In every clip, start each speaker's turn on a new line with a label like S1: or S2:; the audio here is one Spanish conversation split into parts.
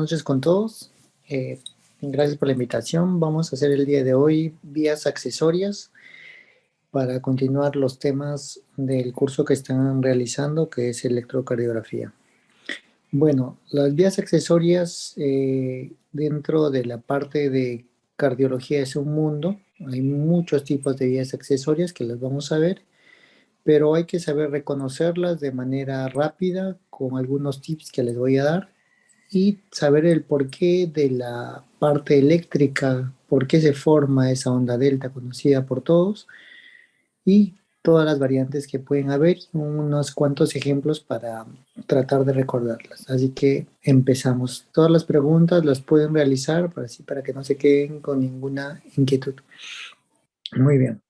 S1: noches con todos. Gracias por la invitación. Vamos a hacer el día de hoy vías accesorias para continuar los temas del curso que están realizando, que es electrocardiografía. Bueno, las vías accesorias dentro de la parte de cardiología es un mundo. Hay muchos tipos de vías accesorias que las vamos a ver, pero hay que saber reconocerlas de manera rápida con algunos tips que les voy a dar y saber el porqué de la parte eléctrica, por qué se forma esa onda delta conocida por todos y todas las variantes que pueden haber, unos cuantos ejemplos para tratar de recordarlas. Así que empezamos. Todas las preguntas las pueden realizar para que no se queden con ninguna inquietud. Muy bien.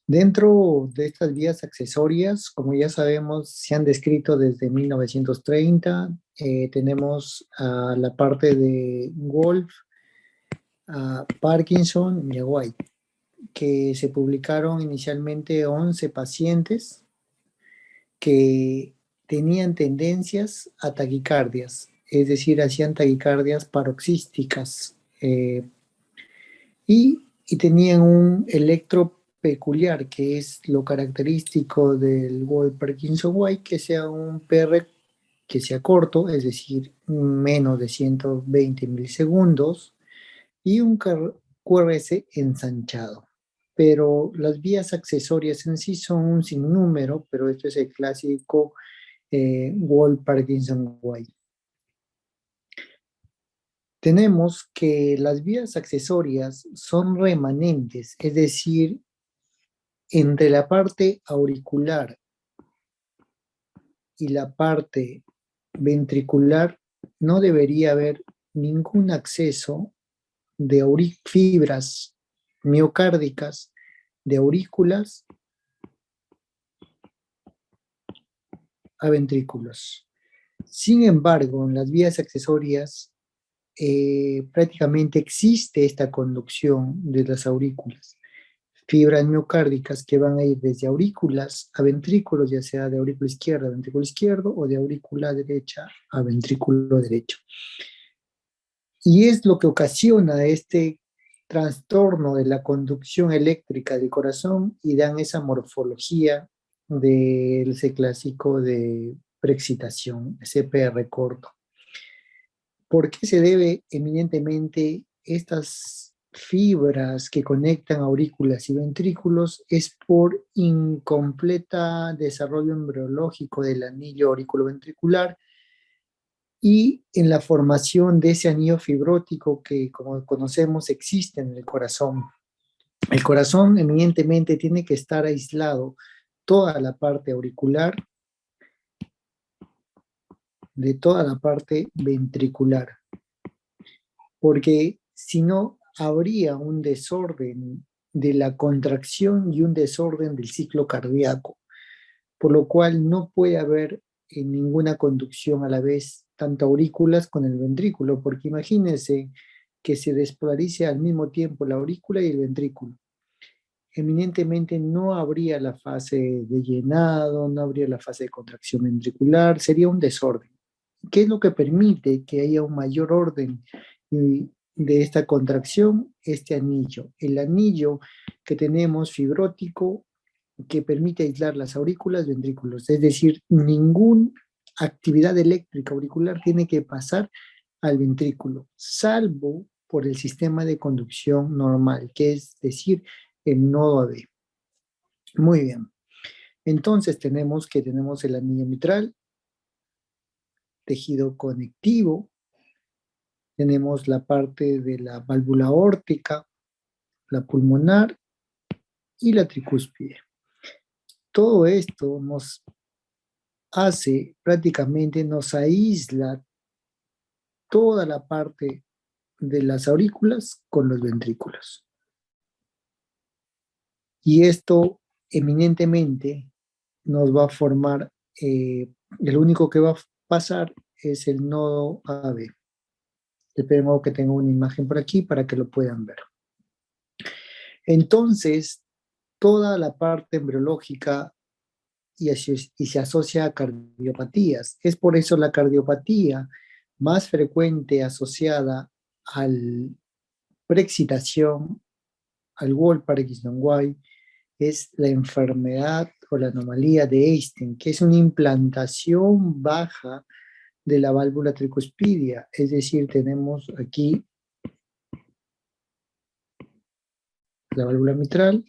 S1: Dentro de estas vías accesorias, como ya sabemos, se han descrito desde 1930. Tenemos a la parte de Wolf, a Parkinson y a White, que se publicaron inicialmente 11 pacientes que tenían tendencias a taquicardias, es decir, hacían taquicardias paroxísticas y tenían un electro peculiar, que es lo característico del Wolf Parkinson White, que sea un PR que sea corto, es decir, menos de 120 milisegundos, y un QRS ensanchado. Pero las vías accesorias en sí son un sinnúmero, pero esto es el clásico Wolf Parkinson White. Tenemos que las vías accesorias son remanentes, es decir, entre la parte auricular y la parte ventricular no debería haber ningún acceso de fibras miocárdicas de aurículas a ventrículos. Sin embargo, en las vías accesorias prácticamente existe esta conducción de las aurículas. Fibras miocárdicas que van a ir desde aurículas a ventrículos, ya sea de aurícula izquierda a ventrículo izquierdo o de aurícula derecha a ventrículo derecho. Y es lo que ocasiona este trastorno de la conducción eléctrica del corazón y dan esa morfología del ese clásico de preexcitación, ese PR corto. ¿Por qué se debe eminentemente estas fibras que conectan aurículas y ventrículos? Es por incompleta desarrollo embriológico del anillo auriculoventricular y en la formación de ese anillo fibrótico que, como conocemos, existe en el corazón. El corazón eminentemente tiene que estar aislado toda la parte auricular de toda la parte ventricular, porque si no, habría un desorden de la contracción y un desorden del ciclo cardíaco, por lo cual no puede haber ninguna conducción a la vez, tanto aurículas con el ventrículo, porque imagínense que se despolarice al mismo tiempo la aurícula y el ventrículo. Eminentemente no habría la fase de llenado, no habría la fase de contracción ventricular, sería un desorden. ¿Qué es lo que permite que haya un mayor orden de esta contracción? Este anillo. El anillo que tenemos fibrótico que permite aislar las aurículas, ventrículos. Es decir, ninguna actividad eléctrica auricular tiene que pasar al ventrículo, salvo por el sistema de conducción normal, que es decir, el nodo AB. Muy bien. Entonces tenemos el anillo mitral, tejido conectivo, tenemos la parte de la válvula aórtica, la pulmonar y la tricúspide. Todo esto nos prácticamente nos aísla toda la parte de las aurículas con los ventrículos. Y esto eminentemente nos va a formar, el único que va a pasar es el nodo AB. Espero que tenga una imagen por aquí para que lo puedan ver. Entonces, toda la parte embriológica y se asocia a cardiopatías. Es por eso la cardiopatía más frecuente asociada al preexcitación, al Wolff-Parkinson-White, es la enfermedad o la anomalía de Einstein, que es una implantación baja de la válvula tricuspidia. Es decir, tenemos aquí la válvula mitral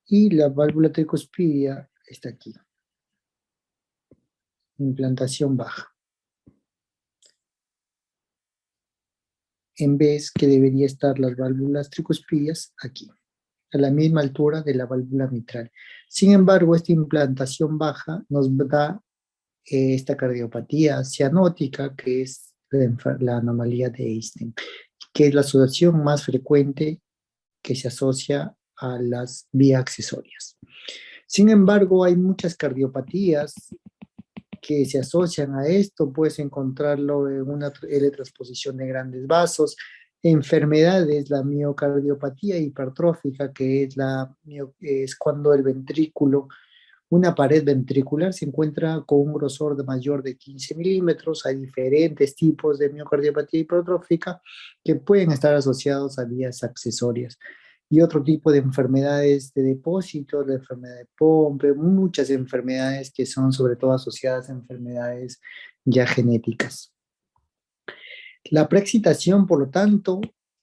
S1: y la válvula tricuspidia está aquí. Implantación baja. En vez que debería estar las válvulas tricuspidias aquí, a la misma altura de la válvula mitral. Sin embargo, esta implantación baja nos da esta cardiopatía cianótica, que es la anomalía de Einstein, que es la asociación más frecuente que se asocia a las vías accesorias. Sin embargo, hay muchas cardiopatías que se asocian a esto. Puedes encontrarlo en una L-transposición de grandes vasos, enfermedades, la miocardiopatía hipertrófica, que es cuando el ventrículo, una pared ventricular se encuentra con un grosor de mayor de 15 milímetros. Hay diferentes tipos de miocardiopatía hipertrófica que pueden estar asociados a vías accesorias. Y otro tipo de enfermedades de depósito, la enfermedad de Pompe, muchas enfermedades que son sobre todo asociadas a enfermedades ya genéticas. La preexcitación, por lo tanto,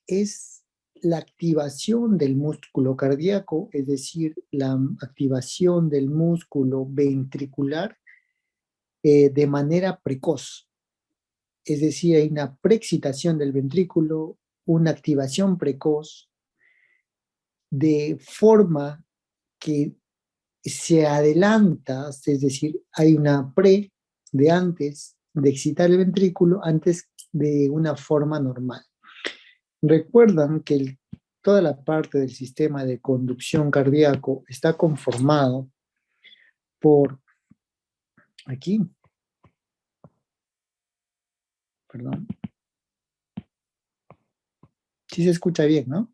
S1: es la activación del músculo cardíaco, es decir, la activación del músculo ventricular de manera precoz. Es decir, hay una preexcitación del ventrículo, una activación precoz, de forma que se adelanta, es decir, hay una pre de antes de excitar el ventrículo antes de una forma normal. Recuerdan que toda la parte del sistema de conducción cardíaco está conformado por, aquí, perdón, sí se escucha bien, ¿no?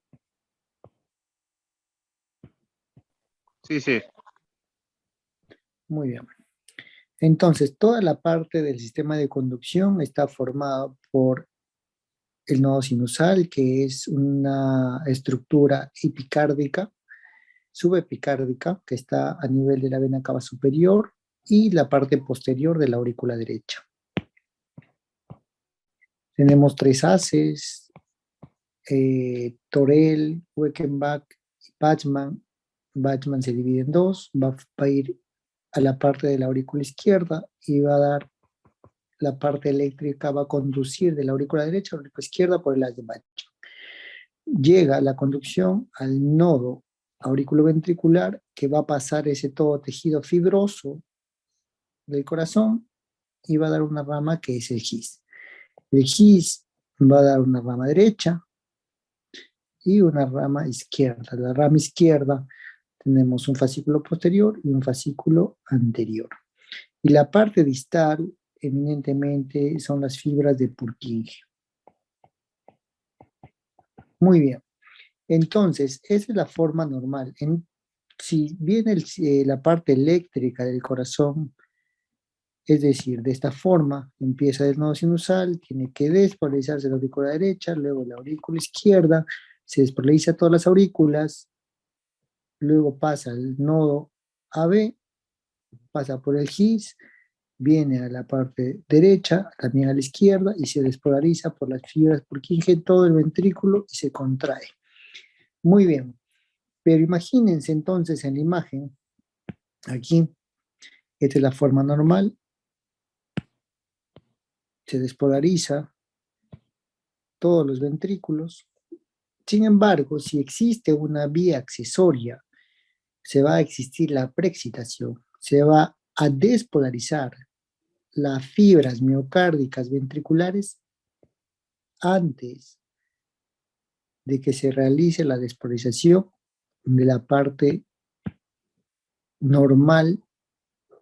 S2: Sí, sí.
S1: Muy bien. Entonces, toda la parte del sistema de conducción está formado por el nodo sinusal, que es una estructura epicárdica, subepicárdica, que está a nivel de la vena cava superior, y la parte posterior de la aurícula derecha. Tenemos tres haces, Torel, Weckenbach y Bachmann. Bachmann se divide en dos, va a ir a la parte de la aurícula izquierda y va a dar la parte eléctrica, va a conducir de la aurícula derecha a la aurícula izquierda por el haz de Bachmann. Llega la conducción al nodo auriculoventricular, que va a pasar ese todo tejido fibroso del corazón y va a dar una rama que es el GIS. El GIS va a dar una rama derecha y una rama izquierda. La rama izquierda tenemos un fascículo posterior y un fascículo anterior. Y la parte distal, eminentemente, son las fibras de Purkinje. Muy bien. Entonces, esa es la forma normal. Si viene la parte eléctrica del corazón, es decir, de esta forma, empieza el nodo sinusal, tiene que despolarizarse la aurícula derecha, luego la aurícula izquierda, se despolariza todas las aurículas, luego pasa al nodo AB, pasa por el GIS, viene a la parte derecha, también a la izquierda, y se despolariza por las fibras Purkinje todo el ventrículo y se contrae. Muy bien, pero imagínense entonces en la imagen, aquí, esta es la forma normal, se despolariza todos los ventrículos. Sin embargo, si existe una vía accesoria, se va a existir la preexcitación, se va a despolarizar las fibras miocárdicas ventriculares antes de que se realice la despolarización de la parte normal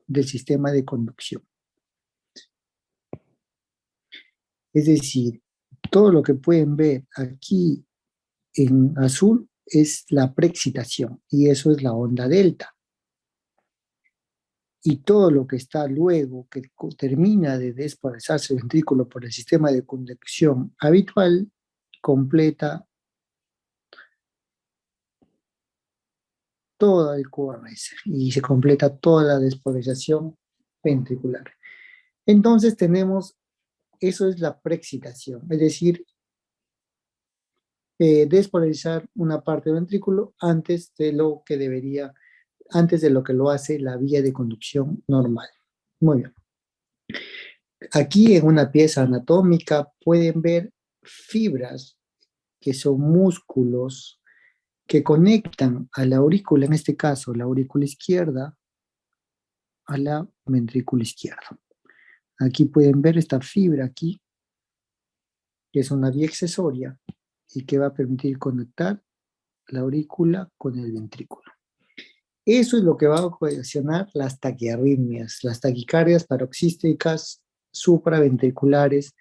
S1: del sistema de conducción. Es decir, todo lo que pueden ver aquí en azul es la preexcitación y eso es la onda delta. y todo lo que está luego, que termina de despolarizarse el ventrículo por el sistema de conducción habitual, completa todo el QRS y se completa toda la despolarización ventricular. Entonces tenemos, eso es la preexcitación, es decir, despolarizar una parte del ventrículo antes de lo que lo hace la vía de conducción normal. Muy bien. Aquí en una pieza anatómica pueden ver fibras que son músculos que conectan a la aurícula, en este caso la aurícula izquierda, a la ventrícula izquierda. Aquí pueden ver esta fibra aquí, que es una vía accesoria y que va a permitir conectar la aurícula con el ventrículo. Eso es lo que va a ocasionar las taquiarritmias, las taquicardias paroxísticas supraventriculares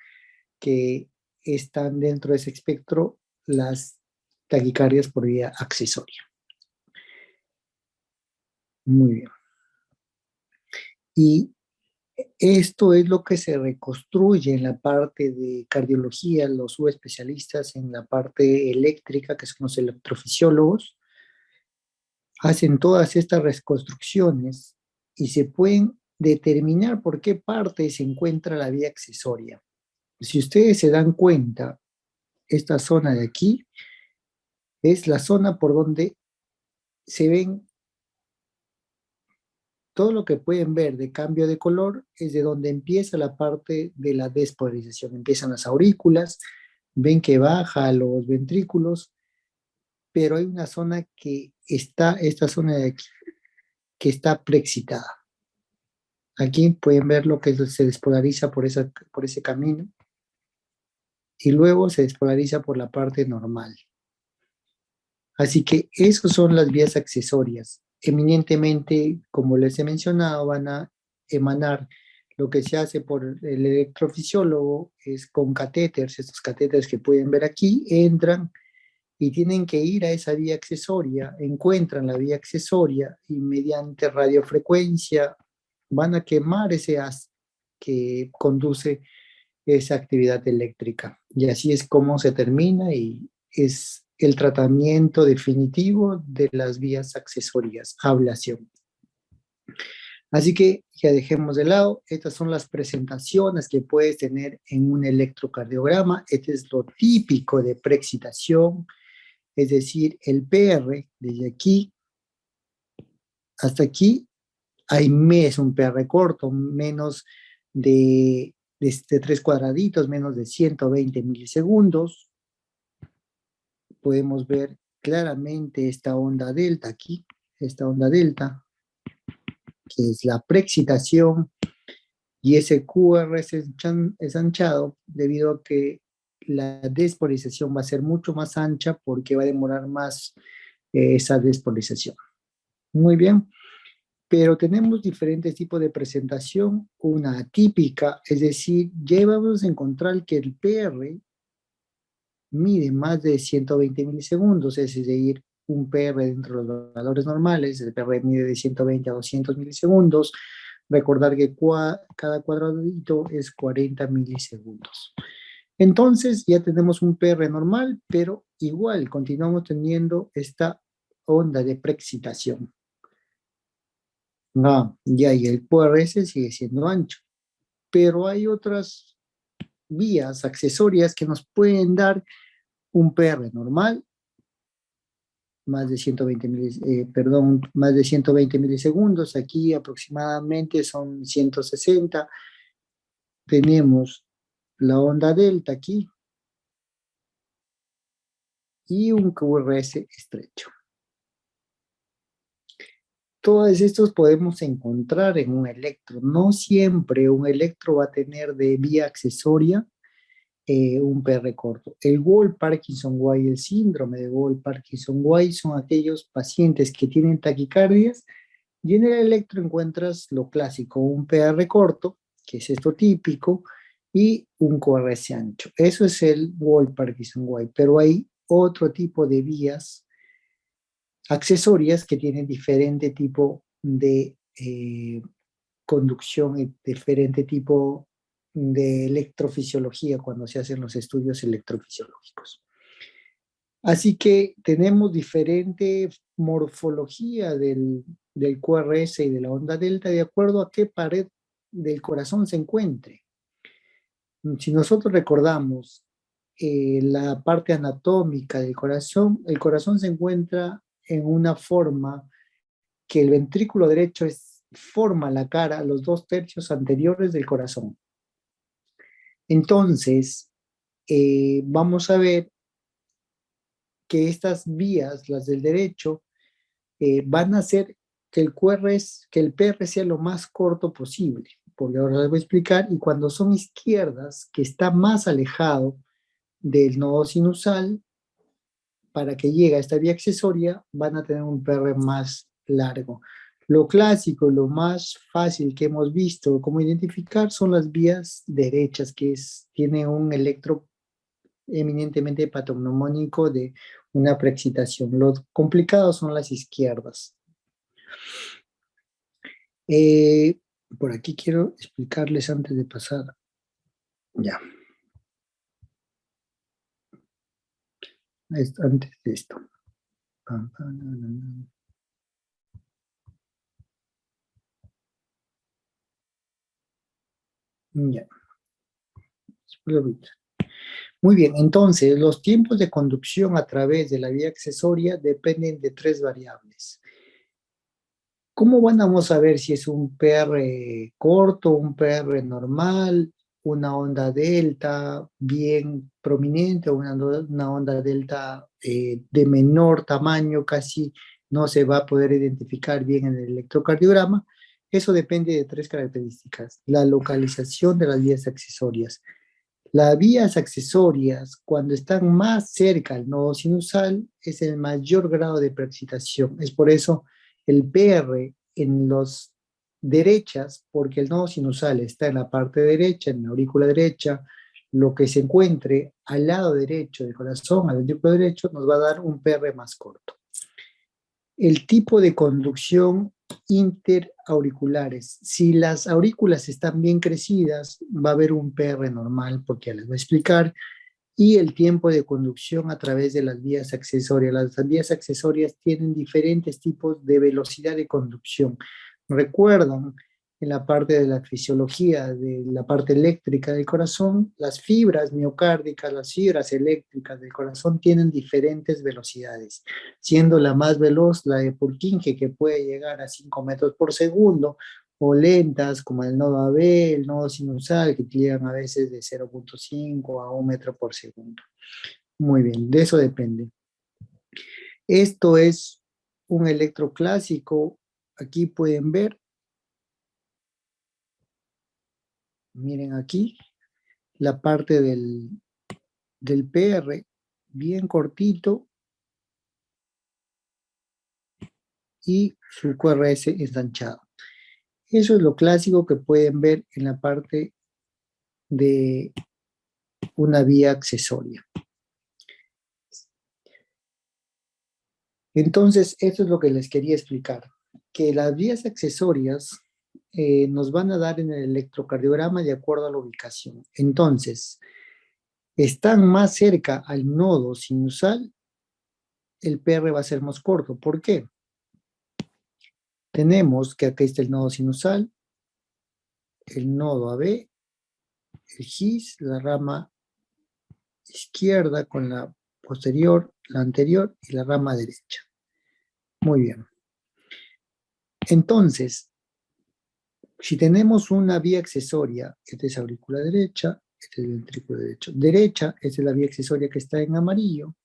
S1: que están dentro de ese espectro, las taquicardias por vía accesoria. Muy bien. Y esto es lo que se reconstruye en la parte de cardiología, los subespecialistas en la parte eléctrica, que son los electrofisiólogos, hacen todas estas reconstrucciones y se pueden determinar por qué parte se encuentra la vía accesoria. Si ustedes se dan cuenta, esta zona de aquí es la zona por donde se ven todo lo que pueden ver de cambio de color, es de donde empieza la parte de la despolarización. Empiezan las aurículas, ven que baja a los ventrículos, pero hay una zona que está, esta zona de aquí, que está preexcitada. Aquí pueden ver lo que se despolariza por ese camino y luego se despolariza por la parte normal. Así que esas son las vías accesorias. Eminentemente, como les he mencionado, van a emanar. Lo que se hace por el electrofisiólogo es con catéteres, estos catéteres que pueden ver aquí, entran y tienen que ir a esa vía accesoria, encuentran la vía accesoria y mediante radiofrecuencia van a quemar ese haz que conduce esa actividad eléctrica. Y así es como se termina y es el tratamiento definitivo de las vías accesorias, ablación. Así que ya dejemos de lado, estas son las presentaciones que puedes tener en un electrocardiograma. Este es lo típico de preexcitación, es decir, el PR, desde aquí hasta aquí, es un PR corto, menos de 3 cuadraditos, menos de 120 milisegundos. Podemos ver claramente esta onda delta aquí, esta onda delta, que es la preexcitación, y ese QR es anchado debido a que la despolarización va a ser mucho más ancha porque va a demorar más esa despolarización. Muy bien, pero tenemos diferentes tipos de presentación. Una atípica, es decir, ya vamos a encontrar que el PR mide más de 120 milisegundos, es decir, un PR dentro de los valores normales, el PR mide de 120 a 200 milisegundos. Recordar que cada cuadradito es 40 milisegundos. Entonces ya tenemos un PR normal, pero igual continuamos teniendo esta onda de preexcitación. Ya, y el QRS sigue siendo ancho, pero hay otras vías accesorias que nos pueden dar un PR normal, más de 120 más de 120 milisegundos, aquí aproximadamente son 160. Tenemos la onda delta aquí y un QRS estrecho. Todos estos podemos encontrar en un electro. No siempre un electro va a tener de vía accesoria un PR corto. El Wall-Parkinson-White, el síndrome de Wall-Parkinson-White son aquellos pacientes que tienen taquicardias y en el electro encuentras lo clásico, un PR corto, que es esto típico, y un QRS ancho. Eso es el Wall-Parkinson-White, pero hay otro tipo de vías accesorias que tienen diferente tipo de conducción y diferente tipo de electrofisiología cuando se hacen los estudios electrofisiológicos. Así que tenemos diferente morfología del QRS y de la onda delta de acuerdo a qué pared del corazón se encuentre. Si nosotros recordamos la parte anatómica del corazón, el corazón se encuentra en una forma que el ventrículo derecho forma la cara, los 2/3 anteriores del corazón. Entonces, vamos a ver que estas vías, las del derecho, van a hacer que el PR sea lo más corto posible, porque ahora les voy a explicar, y cuando son izquierdas, que está más alejado del nodo sinusal, para que llegue a esta vía accesoria, van a tener un PR más largo. Lo clásico, lo más fácil que hemos visto, cómo identificar, son las vías derechas, que tiene un electro eminentemente patognomónico de una preexcitación. Lo complicado son las izquierdas. Por aquí quiero explicarles antes de pasar. Ya. Antes de esto. Ya. Muy bien, entonces los tiempos de conducción a través de la vía accesoria dependen de 3 variables. ¿Cómo vamos a ver si es un PR corto, un PR normal, una onda delta bien prominente o una onda delta de menor tamaño? Casi no se va a poder identificar bien en el electrocardiograma. Eso depende de 3 características: la localización de las vías accesorias. Las vías accesorias, cuando están más cerca al nodo sinusal, es el mayor grado de preexcitación. Es por eso el PR en los derechas, porque el nodo sinusal está en la parte derecha, en la aurícula derecha, lo que se encuentre al lado derecho del corazón, al ventrículo derecho, nos va a dar un PR más corto. El tipo de conducción interauriculares. Si las aurículas están bien crecidas, va a haber un PR normal, porque ya les voy a explicar, y el tiempo de conducción a través de las vías accesorias. Las vías accesorias tienen diferentes tipos de velocidad de conducción. Recuerdan, en la parte de la fisiología, de la parte eléctrica del corazón, las fibras miocárdicas, las fibras eléctricas del corazón tienen diferentes velocidades, siendo la más veloz la de Purkinje, que puede llegar a 5 metros por segundo, o lentas como el nodo AB, el nodo sinusal, que llegan a veces de 0,5 a 1 metro por segundo. Muy bien, de eso depende. Esto es un electroclásico. Aquí pueden ver, miren aquí, la parte del PR, bien cortito, y su QRS ensanchado. Eso es lo clásico que pueden ver en la parte de una vía accesoria. Entonces, esto es lo que les quería explicar, que las vías accesorias nos van a dar en el electrocardiograma de acuerdo a la ubicación. Entonces, están más cerca al nodo sinusal, el PR va a ser más corto. ¿Por qué? Tenemos que aquí está el nodo sinusal, el nodo AB, el GIS, la rama izquierda con la posterior, la anterior y la rama derecha. Muy bien. Entonces, si tenemos una vía accesoria, esta es aurícula derecha, este es el ventrículo derecho. Derecha, esta es la vía accesoria que está en amarillo,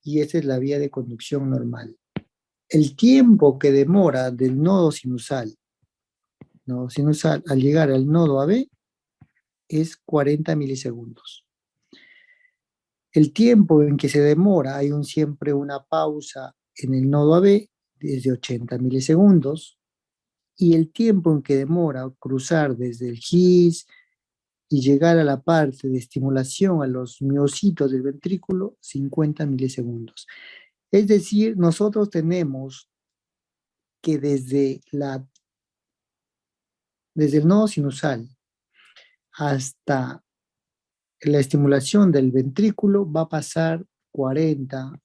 S1: y esta es la vía de conducción normal. El tiempo que demora del nodo sinusal al llegar al nodo AB es 40 milisegundos. El tiempo en que se demora, hay siempre una pausa en el nodo AB, desde 80 milisegundos, y el tiempo en que demora cruzar desde el GIS y llegar a la parte de estimulación a los miocitos del ventrículo, 50 milisegundos. Es decir, nosotros tenemos que desde la desde el nodo sinusal hasta la estimulación del ventrículo va a pasar 40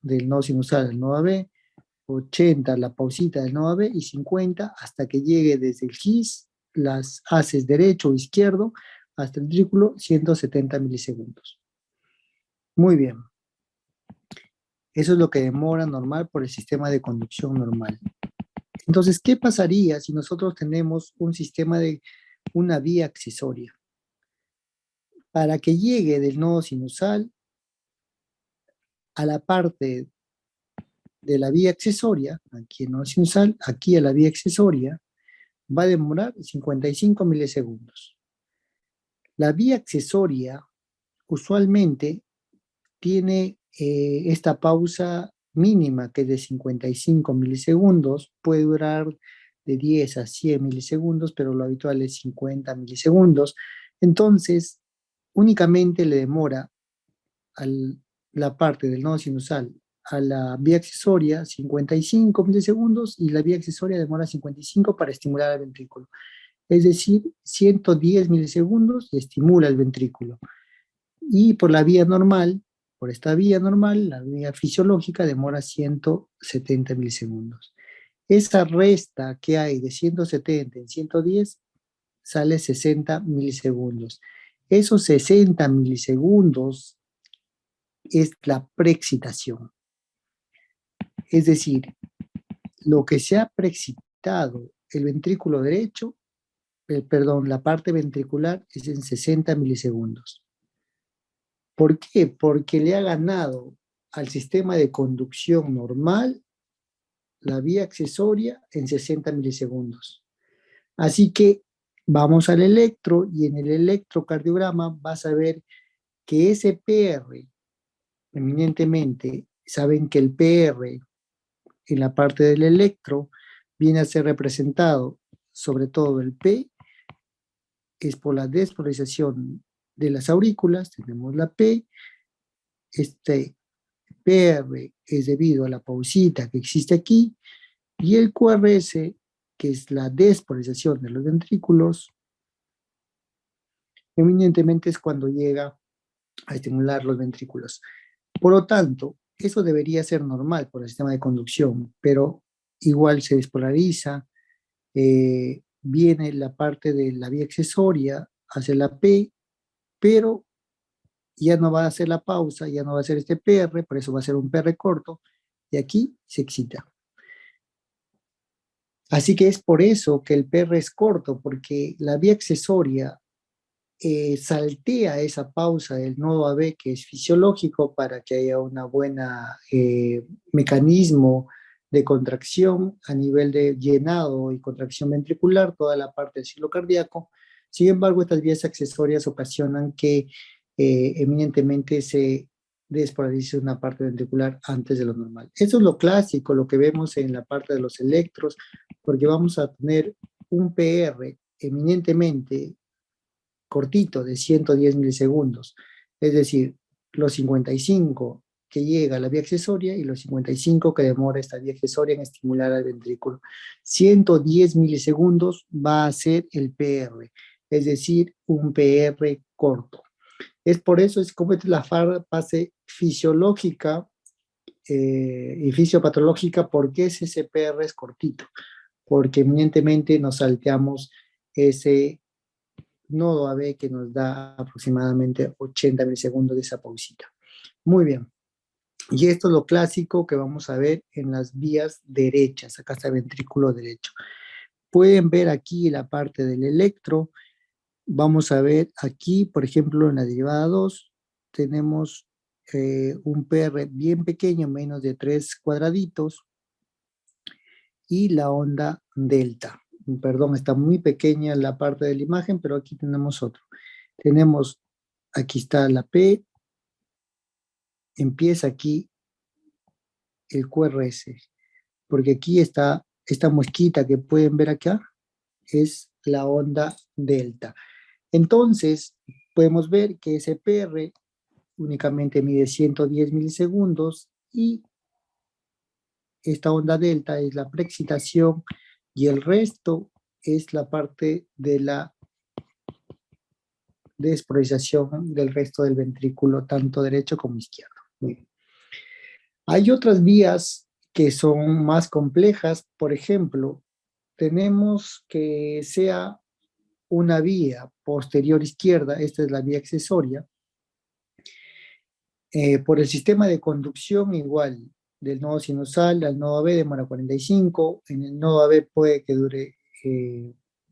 S1: del nodo sinusal al nodo AB, 80 la pausita del nodo AB y 50 hasta que llegue desde el GIS, las haces derecho o izquierdo, hasta el ventrículo, 170 milisegundos. Muy bien. Eso es lo que demora normal por el sistema de conducción normal. Entonces, ¿qué pasaría si nosotros tenemos un sistema de una vía accesoria? Para que llegue del nodo sinusal a la parte de la vía accesoria, aquí el nodo sinusal, aquí a la vía accesoria, va a demorar 55 milisegundos. La vía accesoria usualmente tiene esta pausa mínima que es de 55 milisegundos, puede durar de 10 a 100 milisegundos, pero lo habitual es 50 milisegundos. Entonces, únicamente le demora a la parte del nodo sinusal a la vía accesoria 55 milisegundos y la vía accesoria demora 55 para estimular al ventrículo. Es decir, 110 milisegundos y estimula el ventrículo. Y por la vía normal, por esta vía normal, la vía fisiológica demora 170 milisegundos. Esa resta que hay de 170 en 110 sale 60 milisegundos. Esos 60 milisegundos es la preexcitación. Es decir, lo que se ha preexcitado el ventrículo derecho, la parte ventricular es en 60 milisegundos. ¿Por qué? Porque le ha ganado al sistema de conducción normal la vía accesoria en 60 milisegundos. Así que vamos al electro y en el electrocardiograma vas a ver que ese PR, eminentemente, saben que el PR en la parte del electro viene a ser representado, sobre todo el P, es por la despolarización de las aurículas, tenemos la P, este PR es debido a la pausita que existe aquí, y el QRS, que es la despolarización de los ventrículos, eminentemente es cuando llega a estimular los ventrículos. Por lo tanto, eso debería ser normal por el sistema de conducción, pero igual se despolariza, viene la parte de la vía accesoria hacia la P, pero ya no va a hacer la pausa, ya no va a hacer este PR, por eso va a ser un PR corto, y aquí se excita. Así que es por eso que el PR es corto, porque la vía accesoria saltea esa pausa del nodo AB que es fisiológico para que haya una buena mecanismo de contracción a nivel de llenado y contracción ventricular, toda la parte del ciclo cardíaco. Sin embargo, estas vías accesorias ocasionan que eminentemente se despolarice una parte ventricular antes de lo normal. Eso es lo clásico, lo que vemos en la parte de los electros, porque vamos a tener un PR eminentemente cortito de 110 milisegundos, es decir, los 55 que llega a la vía accesoria y los 55 que demora esta vía accesoria en estimular al ventrículo. 110 milisegundos va a ser el PR, es decir, un PR corto. Es por eso, es como es la fase fisiológica y fisiopatológica, porque ese PR es cortito, porque eminentemente nos salteamos ese nodo AB que nos da aproximadamente 80 milisegundos de esa pausita. Muy bien. Y esto es lo clásico que vamos a ver en las vías derechas. Acá está el ventrículo derecho. Pueden ver aquí la parte del electro. Vamos a ver aquí, por ejemplo, en la derivada 2, tenemos un PR bien pequeño, menos de 3 cuadraditos, y la onda delta. Perdón, está muy pequeña la parte de la imagen, pero aquí tenemos otro. Tenemos, aquí está la P, empieza aquí el QRS, porque aquí está esta mosquita que pueden ver acá, es la onda delta. Entonces, podemos ver que ese PR únicamente mide 110 milisegundos y esta onda delta es la preexcitación y el resto es la parte de la desprolarización del resto del ventrículo, tanto derecho como izquierdo. Muy bien. Hay otras vías que son más complejas. Por ejemplo, tenemos que sea una vía posterior izquierda, esta es la vía accesoria. Por el sistema de conducción igual, del nodo sinusal al nodo AB demora 45, en el nodo AB puede que dure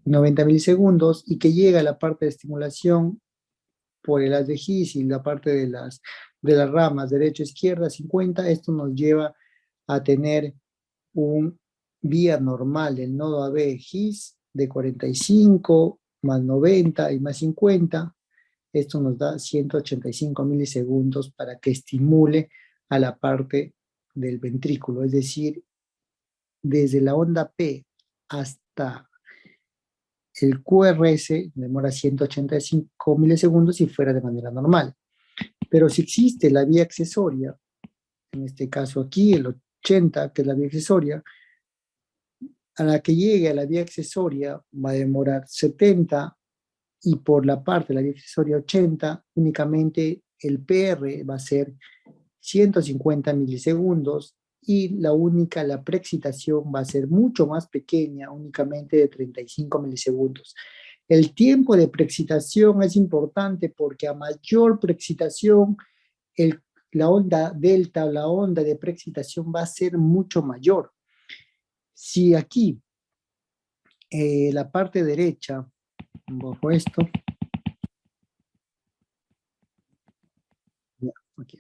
S1: 90 milisegundos y que llegue a la parte de estimulación por el haz de His y la parte de las ramas derecha-izquierda 50, esto nos lleva a tener un vía normal del nodo AB His de 45 más 90 y más 50. Esto nos da 185 milisegundos para que estimule a la parte del ventrículo, es decir, desde la onda P hasta el QRS demora 185 milisegundos si fuera de manera normal. Pero si existe la vía accesoria, en este caso aquí el 80, que es la vía accesoria, a la que llegue a la vía accesoria va a demorar 70 y por la parte de la vía accesoria 80, únicamente el PR va a ser 150 milisegundos y la preexcitación va a ser mucho más pequeña, únicamente de 35 milisegundos. El tiempo de preexcitación es importante porque a mayor preexcitación, la onda delta o la onda de preexcitación va a ser mucho mayor. Si aquí la parte derecha, bajo esto, aquí,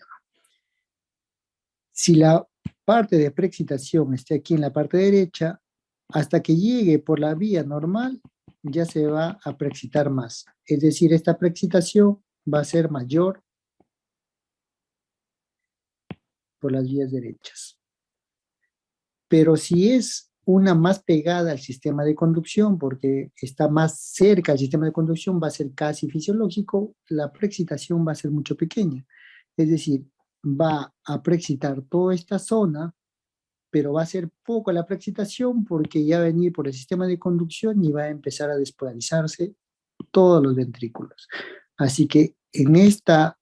S1: si la parte de preexcitación esté aquí en la parte derecha, hasta que llegue por la vía normal, ya se va a preexcitar más. Es decir, esta preexcitación va a ser mayor por las vías derechas. Pero si es una más pegada al sistema de conducción, porque está más cerca al sistema de conducción, va a ser casi fisiológico, la preexcitación va a ser mucho pequeña. Es decir, va a preexcitar toda esta zona, pero va a ser poco la preexcitación porque ya va a venir por el sistema de conducción y va a empezar a despolarizarse todos los ventrículos. Así que en esta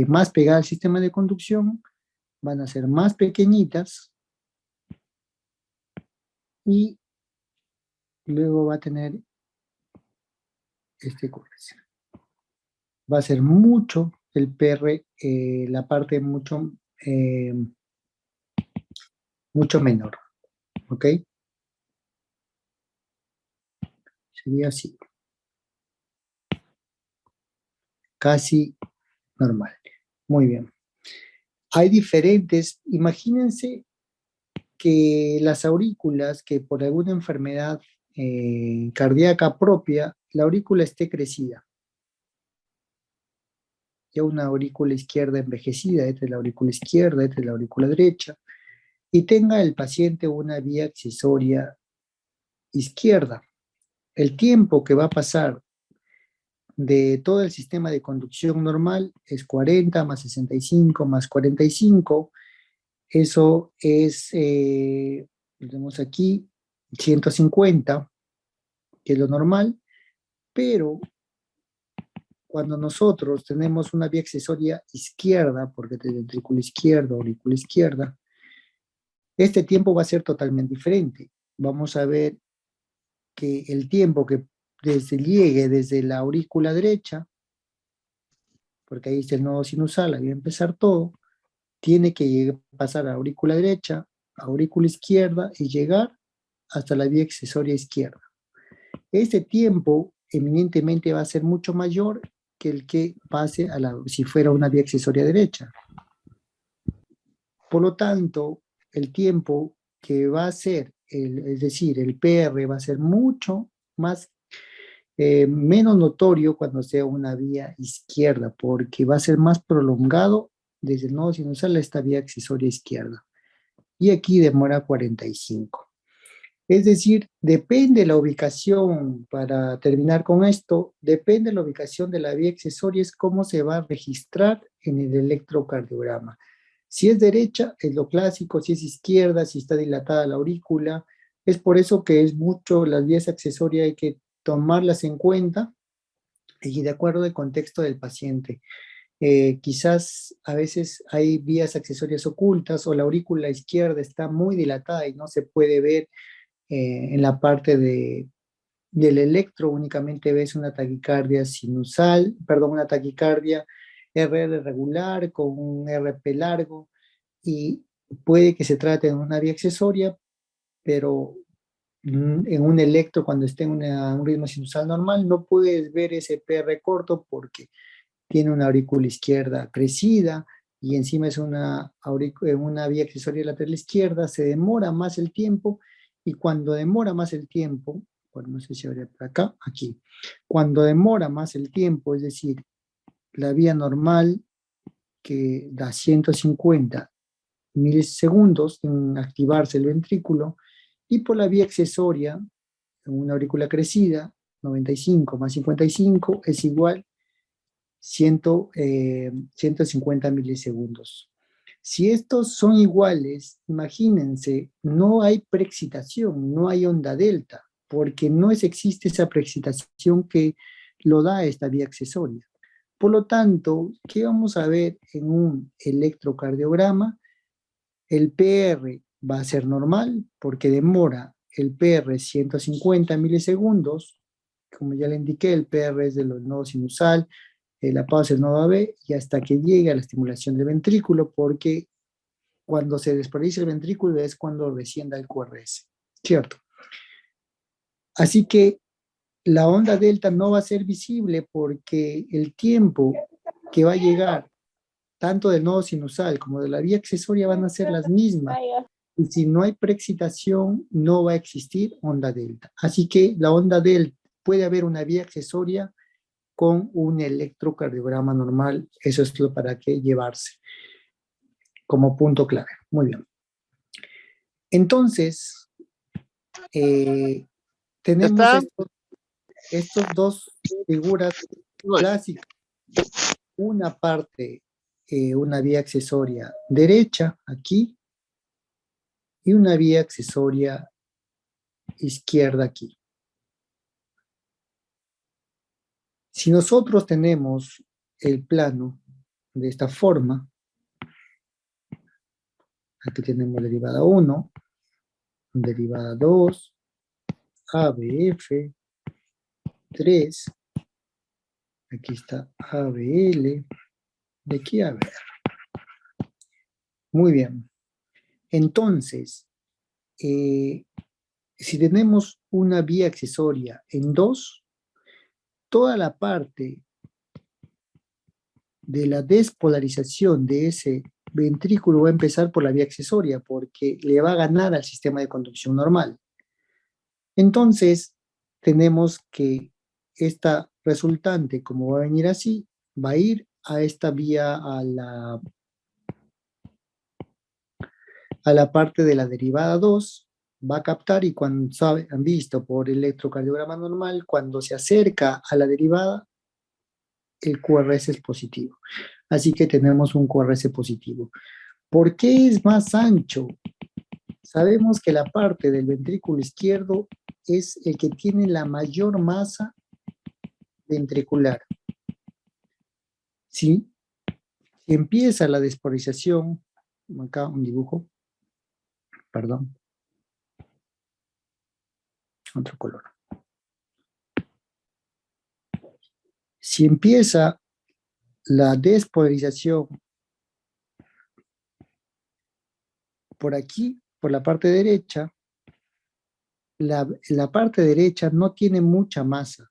S1: más pegada al sistema de conducción van a ser más pequeñitas y luego va a tener este QRS. Va a ser mucho el PR, la parte mucho menor, ¿ok? Sería así, casi normal. Muy bien. Hay diferentes, imagínense que las aurículas, que por alguna enfermedad cardíaca propia, la aurícula esté crecida. Ya una aurícula izquierda envejecida, esta es la aurícula izquierda, esta es la aurícula derecha, y tenga el paciente una vía accesoria izquierda. El tiempo que va a pasar de todo el sistema de conducción normal es 40 más 65 más 45. Eso es, tenemos aquí, 150, que es lo normal, pero cuando nosotros tenemos una vía accesoria izquierda, porque es ventrículo izquierdo, aurícula izquierda, este tiempo va a ser totalmente diferente. Vamos a ver que el tiempo que llegue desde la aurícula derecha, porque ahí está el nodo sinusal, ahí va a empezar todo, tiene que pasar a la aurícula derecha, aurícula izquierda y llegar hasta la vía accesoria izquierda. Este tiempo eminentemente va a ser mucho mayor que el que pase si fuera una vía accesoria derecha. Por lo tanto, el tiempo que va a ser, es decir, el PR va a ser mucho más, menos notorio cuando sea una vía izquierda, porque va a ser más prolongado desde el nodo sinusal a esta vía accesoria izquierda. Y aquí demora 45. Es decir, depende la ubicación, para terminar con esto, depende la ubicación de la vía accesoria, es cómo se va a registrar en el electrocardiograma. Si es derecha, es lo clásico; si es izquierda, si está dilatada la aurícula, Es por eso que es mucho, las vías accesorias hay que tomarlas en cuenta y de acuerdo al contexto del paciente. Quizás a veces hay vías accesorias ocultas o la aurícula izquierda está muy dilatada y no se puede ver en la parte del electro, únicamente ves una taquicardia sinusal, perdón, una taquicardia RR regular con un RP largo y puede que se trate de una vía accesoria, pero en un electro cuando esté en un ritmo sinusal normal no puedes ver ese PR corto porque tiene una aurícula izquierda crecida y encima es una vía accesoria lateral izquierda, se demora más el tiempo y cuando demora más el tiempo, bueno, no sé si habría por acá, aquí, cuando demora más el tiempo, es decir, la vía normal que da 150 milisegundos en activarse el ventrículo y por la vía accesoria, en una aurícula crecida, 95 más 55 es igual 150 milisegundos. Si estos son iguales, imagínense, no hay preexcitación, no hay onda delta, porque no existe esa preexcitación que lo da esta vía accesoria. Por lo tanto, ¿qué vamos a ver en un electrocardiograma? El PR va a ser normal porque demora el PR 150 milisegundos. Como ya le indiqué, el PR es del nodo sinusal, la pausa del nodo AB y hasta que llegue a la estimulación del ventrículo, porque cuando se despolariza el ventrículo es cuando recién da el QRS, ¿cierto? Así que la onda delta no va a ser visible porque el tiempo que va a llegar tanto del nodo sinusal como de la vía accesoria van a ser las mismas. Y si no hay preexcitación, no va a existir onda delta. Así que la onda delta, puede haber una vía accesoria con un electrocardiograma normal. Eso es lo para qué llevarse como punto clave. Muy bien. Entonces, tenemos
S2: ¿Está?
S1: estos dos figuras clásicas. Una parte, una vía accesoria derecha aquí y una vía accesoria izquierda aquí. Si nosotros tenemos el plano de esta forma, aquí tenemos derivada 1, derivada 2, ABF, 3, aquí está ABL, de aquí a ver. Muy bien. Entonces, si tenemos una vía accesoria en 2, toda la parte de la despolarización de ese ventrículo va a empezar por la vía accesoria porque le va a ganar al sistema de conducción normal. Entonces, tenemos que esta resultante, como va a venir así, va a ir a esta vía, a la parte de la derivada 2, va a captar y cuando han visto por electrocardiograma normal, cuando se acerca a la derivada, el QRS es positivo. Así que tenemos un QRS positivo. ¿Por qué es más ancho? Sabemos que la parte del ventrículo izquierdo es el que tiene la mayor masa ventricular. Si empieza la despolarización, acá un dibujo, perdón, otro color. Si empieza la despolarización por aquí, por la parte derecha, la parte derecha no tiene mucha masa,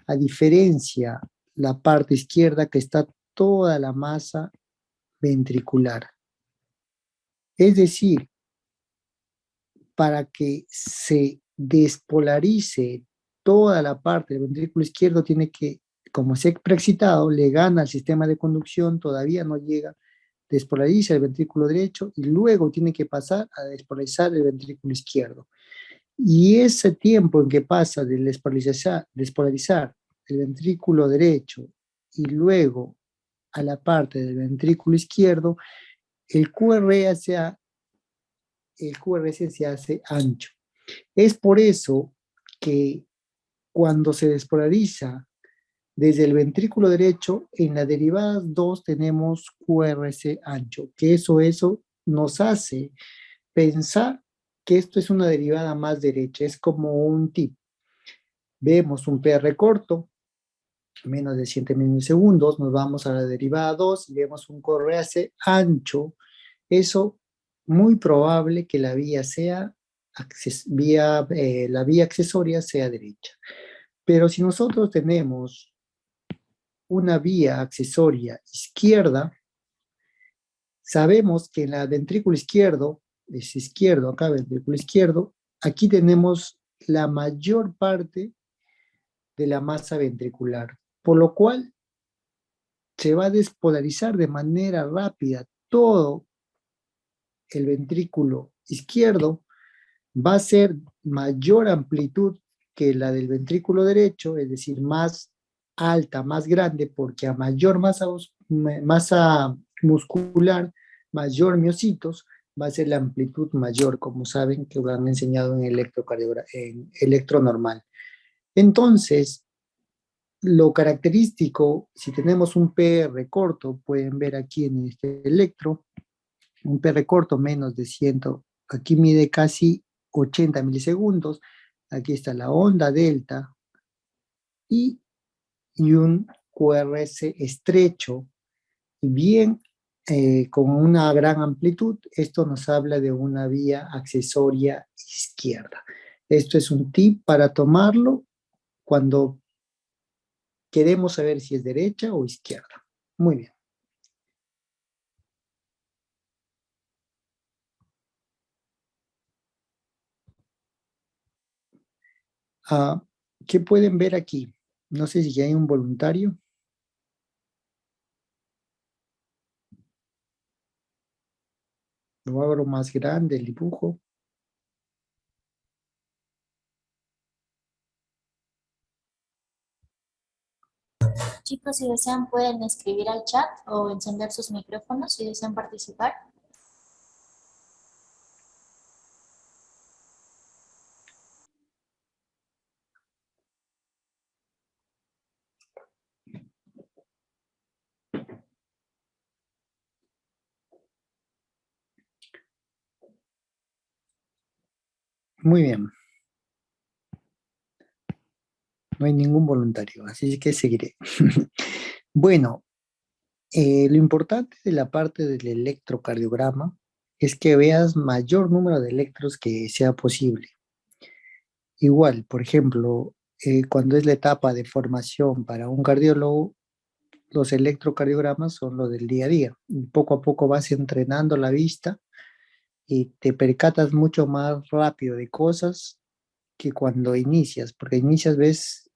S1: a diferencia la parte izquierda que está toda la masa ventricular. Es decir, para que se despolarice toda la parte del ventrículo izquierdo, tiene que, como se ha preexcitado, le gana al sistema de conducción, todavía no llega, despolariza el ventrículo derecho y luego tiene que pasar a despolarizar el ventrículo izquierdo. Y ese tiempo en que pasa de despolarizar el ventrículo derecho y luego a la parte del ventrículo izquierdo, el QRS se hace ancho. Es por eso que cuando se despolariza desde el ventrículo derecho, en la derivada 2 tenemos QRS ancho, que eso nos hace pensar que esto es una derivada más derecha, es como un tip. Vemos un PR corto, menos de 100 milisegundos, nos vamos a la derivada 2 y vemos un QRS ancho. Eso muy probable que la vía sea la vía accesoria sea derecha. Pero si nosotros tenemos una vía accesoria izquierda, sabemos que en la ventrículo izquierdo, es izquierdo acá, ventrículo izquierdo, aquí tenemos la mayor parte de la masa ventricular, por lo cual se va a despolarizar de manera rápida todo el ventrículo izquierdo, va a ser mayor amplitud que la del ventrículo derecho, es decir, más alta, más grande, porque a mayor masa muscular, mayor miocitos, va a ser la amplitud mayor, como saben que lo han enseñado en en electro normal. Entonces, lo característico, si tenemos un PR corto, pueden ver aquí en este electro, un PR corto menos de 100, aquí mide casi 80 milisegundos, aquí está la onda delta y un QRS estrecho y bien con una gran amplitud. Esto nos habla de una vía accesoria izquierda. Esto es un tip para tomarlo cuando queremos saber si es derecha o izquierda. Muy bien. Ah, ¿qué pueden ver aquí? No sé si hay un voluntario. Lo abro más grande el dibujo.
S3: Chicos, si desean pueden escribir al chat o encender sus micrófonos si desean participar.
S1: Muy bien. No hay ningún voluntario, así que seguiré. Bueno, lo importante de la parte del electrocardiograma es que veas mayor número de electros que sea posible. Igual, por ejemplo, cuando es la etapa de formación para un cardiólogo, los electrocardiogramas son lo del día a día. Y poco a poco vas entrenando la vista y te percatas mucho más rápido de cosas que cuando inicias, porque inicias ves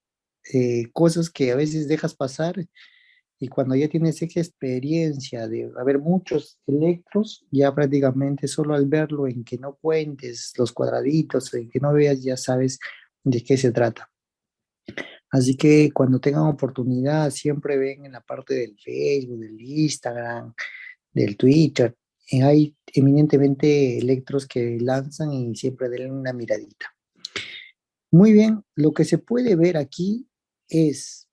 S1: cosas que a veces dejas pasar y cuando ya tienes esa experiencia de haber muchos electros, ya prácticamente solo al verlo en que no cuentes los cuadraditos, en que no veas, ya sabes de qué se trata. Así que cuando tengan oportunidad, siempre ven en la parte del Facebook, del Instagram, del Twitter, hay eminentemente electros que lanzan y siempre denle una miradita. Muy bien, lo que se puede ver aquí es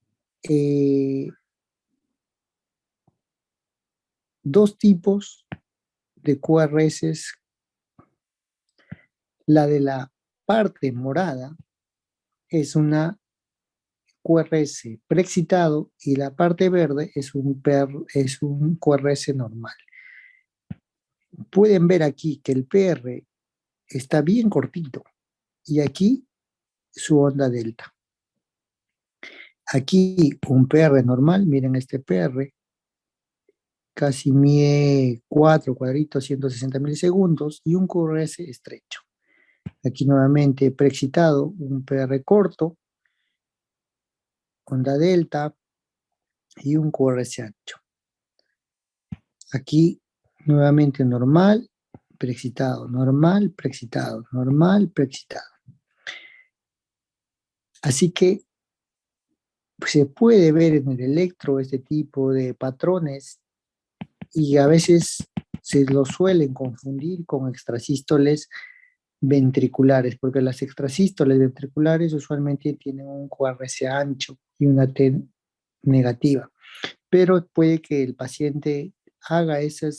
S1: dos tipos de QRS. La de la parte morada es una QRS preexcitado y la parte verde es un QRS normal. Pueden ver aquí que el PR está bien cortito y aquí su onda delta. Aquí un PR normal, miren este PR, casi mide 4 cuadritos, 160 milisegundos y un QRS estrecho. Aquí nuevamente preexcitado, un PR corto, onda delta y un QRS ancho. Aquí nuevamente normal, preexcitado, normal, preexcitado, normal, preexcitado. Así que pues, se puede ver en el electro este tipo de patrones y a veces se lo suelen confundir con extrasístoles ventriculares, porque las extrasístoles ventriculares usualmente tienen un QRS ancho y una T negativa, pero puede que el paciente haga ese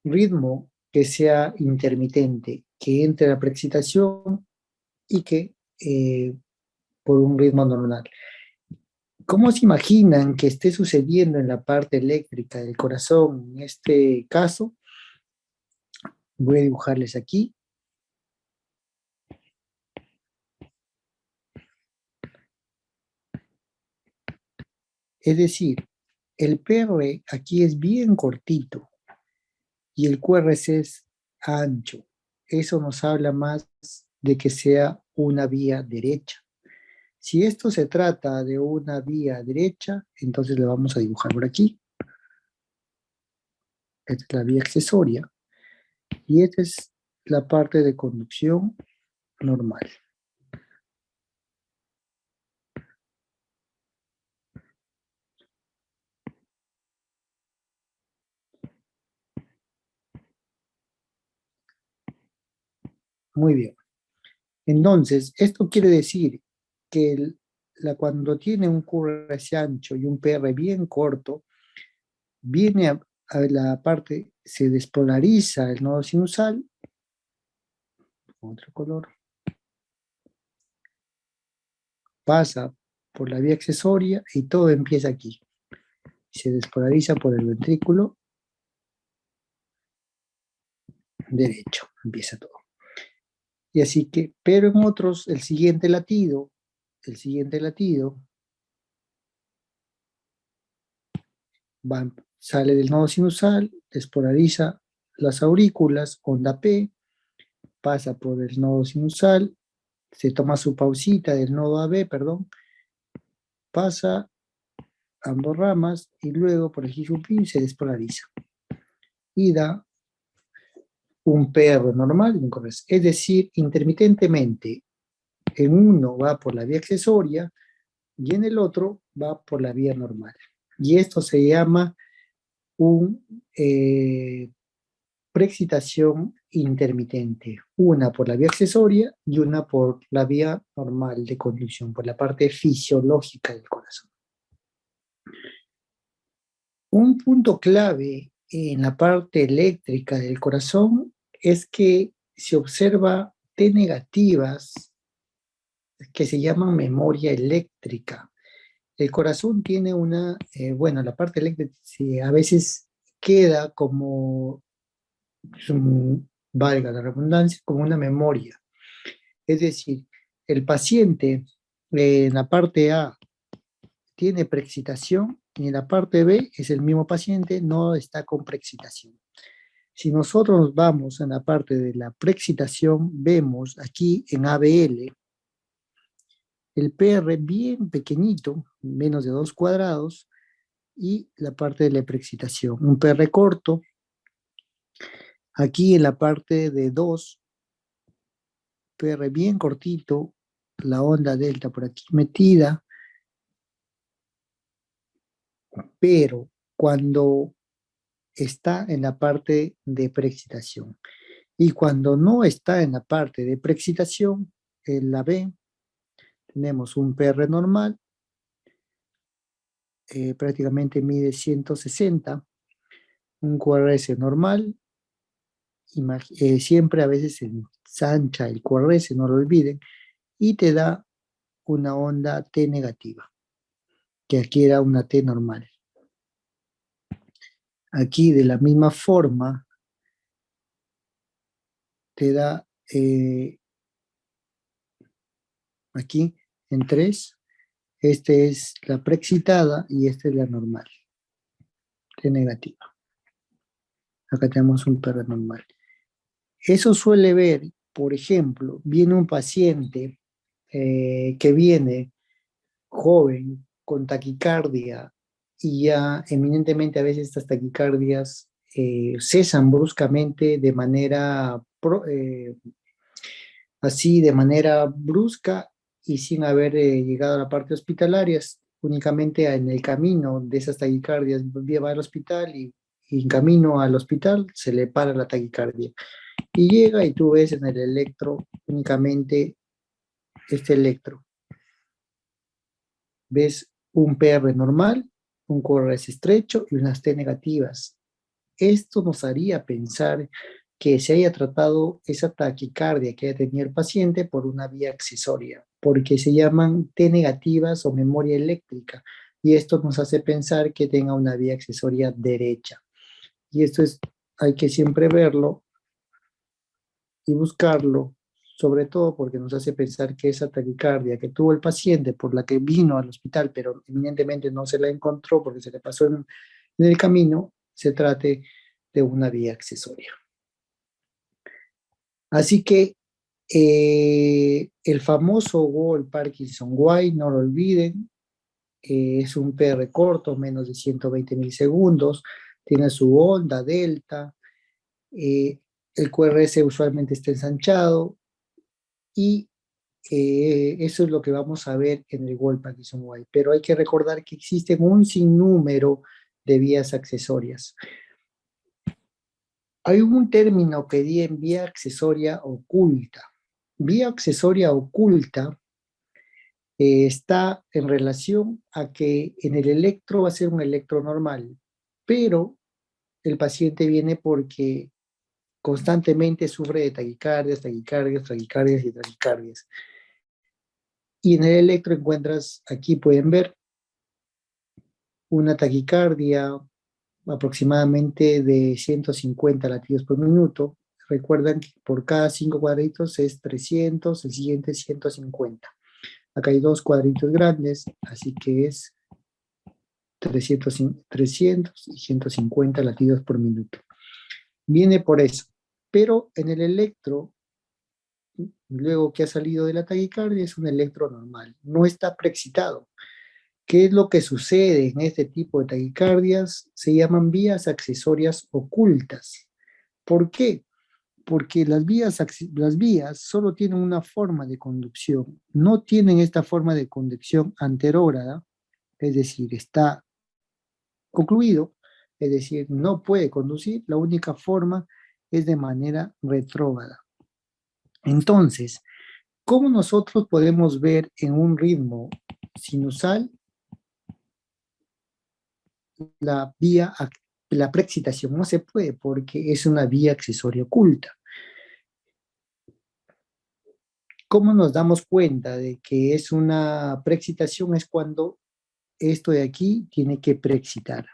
S1: ritmo que sea intermitente, que entre la preexcitación y que por un ritmo normal. ¿Cómo se imaginan que esté sucediendo en la parte eléctrica del corazón en este caso? Voy a dibujarles aquí. Es decir, el PR aquí es bien cortito y el QRS es ancho. Eso nos habla más de que sea una vía derecha. Si esto se trata de una vía derecha, entonces le vamos a dibujar por aquí. Esta es la vía accesoria y esta es la parte de conducción normal. Muy bien. Entonces, esto quiere decir que cuando tiene un QRS ancho y un PR bien corto, viene a la parte, se despolariza el nodo sinusal, otro color, pasa por la vía accesoria y todo empieza aquí. Se despolariza por el ventrículo derecho, empieza todo. Y así que, pero en otros, el siguiente latido sale del nodo sinusal, despolariza las aurículas, onda P, pasa por el nodo sinusal, se toma su pausita del nodo AB, perdón, pasa ambos ramas y luego por el Hijupin se despolariza y da un PR normal y un QRS. Es decir, intermitentemente, en uno va por la vía accesoria y en el otro va por la vía normal. Y esto se llama un preexcitación intermitente, una por la vía accesoria y una por la vía normal de conducción, por la parte fisiológica del corazón. Un punto clave en la parte eléctrica del corazón es que se observa T negativas que se llaman memoria eléctrica. El corazón tiene una, bueno, la parte eléctrica a veces queda como, valga la redundancia, como una memoria. Es decir, el paciente en la parte A tiene preexcitación y en la parte B es el mismo paciente, no está con preexcitación. Si nosotros nos vamos en la parte de la preexcitación, vemos aquí en ABL el PR bien pequeñito, menos de 2 cuadrados, y la parte de la preexcitación, un PR corto. Aquí en la parte de 2, PR bien cortito, la onda delta por aquí metida, pero cuando está en la parte de preexcitación. Y cuando no está en la parte de preexcitación, en la B, tenemos un PR normal, prácticamente mide 160, un QRS normal, siempre a veces se ensancha el QRS, no lo olviden, y te da una onda T negativa, que aquí era una T normal. Aquí de la misma forma te da aquí en 3, este es la preexcitada y esta es la normal, T negativa. Acá tenemos un PR normal. Eso suele ver, por ejemplo, viene un paciente que viene joven con taquicardia y ya eminentemente a veces estas taquicardias cesan bruscamente de manera así de manera brusca y sin haber llegado a la parte hospitalaria, únicamente en el camino de esas taquicardias va al hospital y en camino al hospital se le para la taquicardia. Y llega y tú ves en el electro únicamente este electro. Ves un PR normal, un QRS estrecho y unas T negativas. Esto nos haría pensar que se haya tratado esa taquicardia que haya tenido el paciente por una vía accesoria, porque se llaman T negativas o memoria eléctrica, y esto nos hace pensar que tenga una vía accesoria derecha. Y esto es, hay que siempre verlo y buscarlo, sobre todo porque nos hace pensar que esa taquicardia que tuvo el paciente por la que vino al hospital, pero evidentemente no se la encontró porque se le pasó en el camino, se trate de una vía accesoria. Así que el famoso Wall Parkinson White, no lo olviden, es un PR corto, menos de 120 milisegundos, tiene su onda delta, el QRS usualmente está ensanchado y eso es lo que vamos a ver en el Wall Parkinson White. Pero hay que recordar que existen un sinnúmero de vías accesorias. Hay un término que di en vía accesoria oculta. Vía accesoria oculta está en relación a que en el electro va a ser un electro normal, pero el paciente viene porque constantemente sufre de taquicardias, taquicardias, taquicardias y taquicardias. Y en el electro encuentras, aquí pueden ver, una taquicardia aproximadamente de 150 latidos por minuto. Recuerdan que por cada 5 cuadritos es 300, el siguiente es 150. Acá hay 2 cuadritos grandes, así que es 300 y 150 latidos por minuto. Viene por eso. Pero en el electro, luego que ha salido de la taquicardia, es un electro normal. No está preexcitado. ¿Qué es lo que sucede en este tipo de taquicardias? Se llaman vías accesorias ocultas. ¿Por qué? Porque las vías solo tienen una forma de conducción, no tienen esta forma de conducción anterógrada, es decir, está concluido, es decir, no puede conducir, la única forma es de manera retrógrada. Entonces, ¿cómo nosotros podemos ver en un ritmo sinusal la preexcitación? No se puede porque es una vía accesoria oculta. ¿Cómo nos damos cuenta de que es una preexcitación? Es cuando esto de aquí tiene que preexcitar.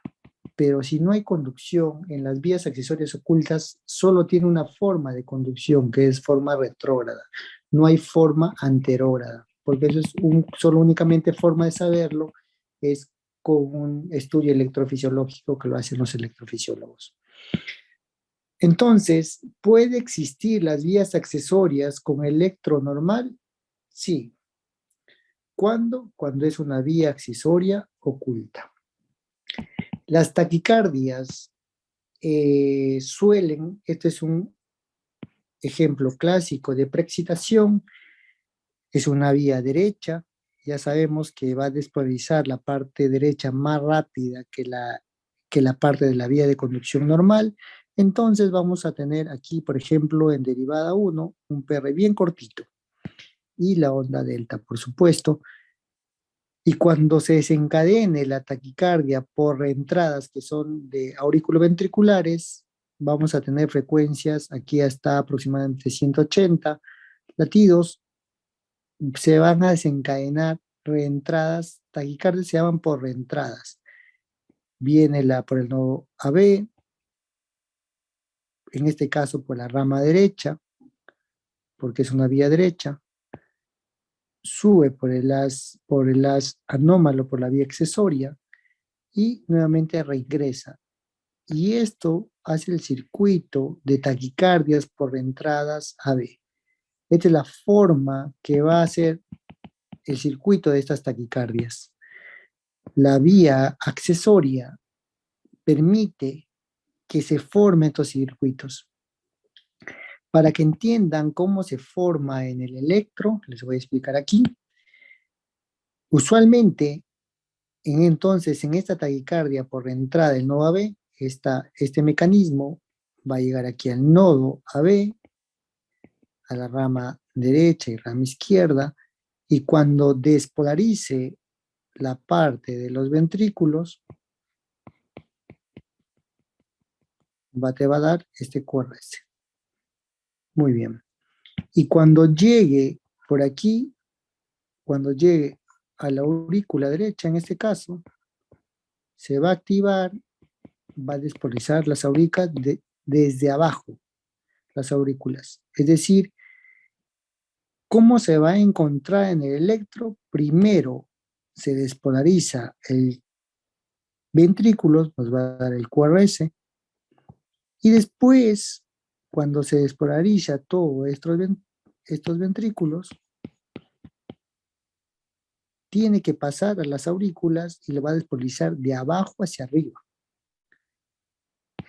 S1: Pero si no hay conducción en las vías accesorias ocultas, solo tiene una forma de conducción, que es forma retrógrada. No hay forma anterógrada, porque eso es solo únicamente forma de saberlo, es con un estudio electrofisiológico que lo hacen los electrofisiólogos. Entonces, ¿puede existir las vías accesorias con electro normal? Sí. ¿Cuándo? Cuando es una vía accesoria oculta. Las taquicardias suelen, este es un ejemplo clásico de preexcitación, es una vía derecha, ya sabemos que va a despolarizar la parte derecha más rápida que la parte de la vía de conducción normal. Entonces vamos a tener aquí, por ejemplo, en derivada 1, un PR bien cortito y la onda delta, por supuesto. Y cuando se desencadene la taquicardia por reentradas que son de auriculoventriculares, vamos a tener frecuencias aquí hasta aproximadamente 180 latidos. Se van a desencadenar reentradas, taquicardias se llaman por reentradas. Viene por el nodo AB, en este caso por la rama derecha, porque es una vía derecha, sube por el as anómalo por la vía accesoria y nuevamente reingresa. Y esto hace el circuito de taquicardias por entradas AB. Esta es la forma que va a hacer el circuito de estas taquicardias. La vía accesoria permite que se formen estos circuitos. Para que entiendan cómo se forma en el electro, les voy a explicar aquí. Usualmente, en esta taquicardia por entrada del nodo AB, este mecanismo va a llegar aquí al nodo AB, a la rama derecha y rama izquierda, y cuando despolarice la parte de los ventrículos, te va a dar este QRS. Muy bien. Y cuando llegue por aquí, cuando llegue a la aurícula derecha, en este caso, se va a activar, va a despolarizar las aurículas desde abajo, las aurículas. Es decir, ¿cómo se va a encontrar en el electro? Primero se despolariza el ventrículo, nos va a dar el QRS, y después, cuando se despolariza todos estos ventrículos, tiene que pasar a las aurículas y lo va a despolarizar de abajo hacia arriba.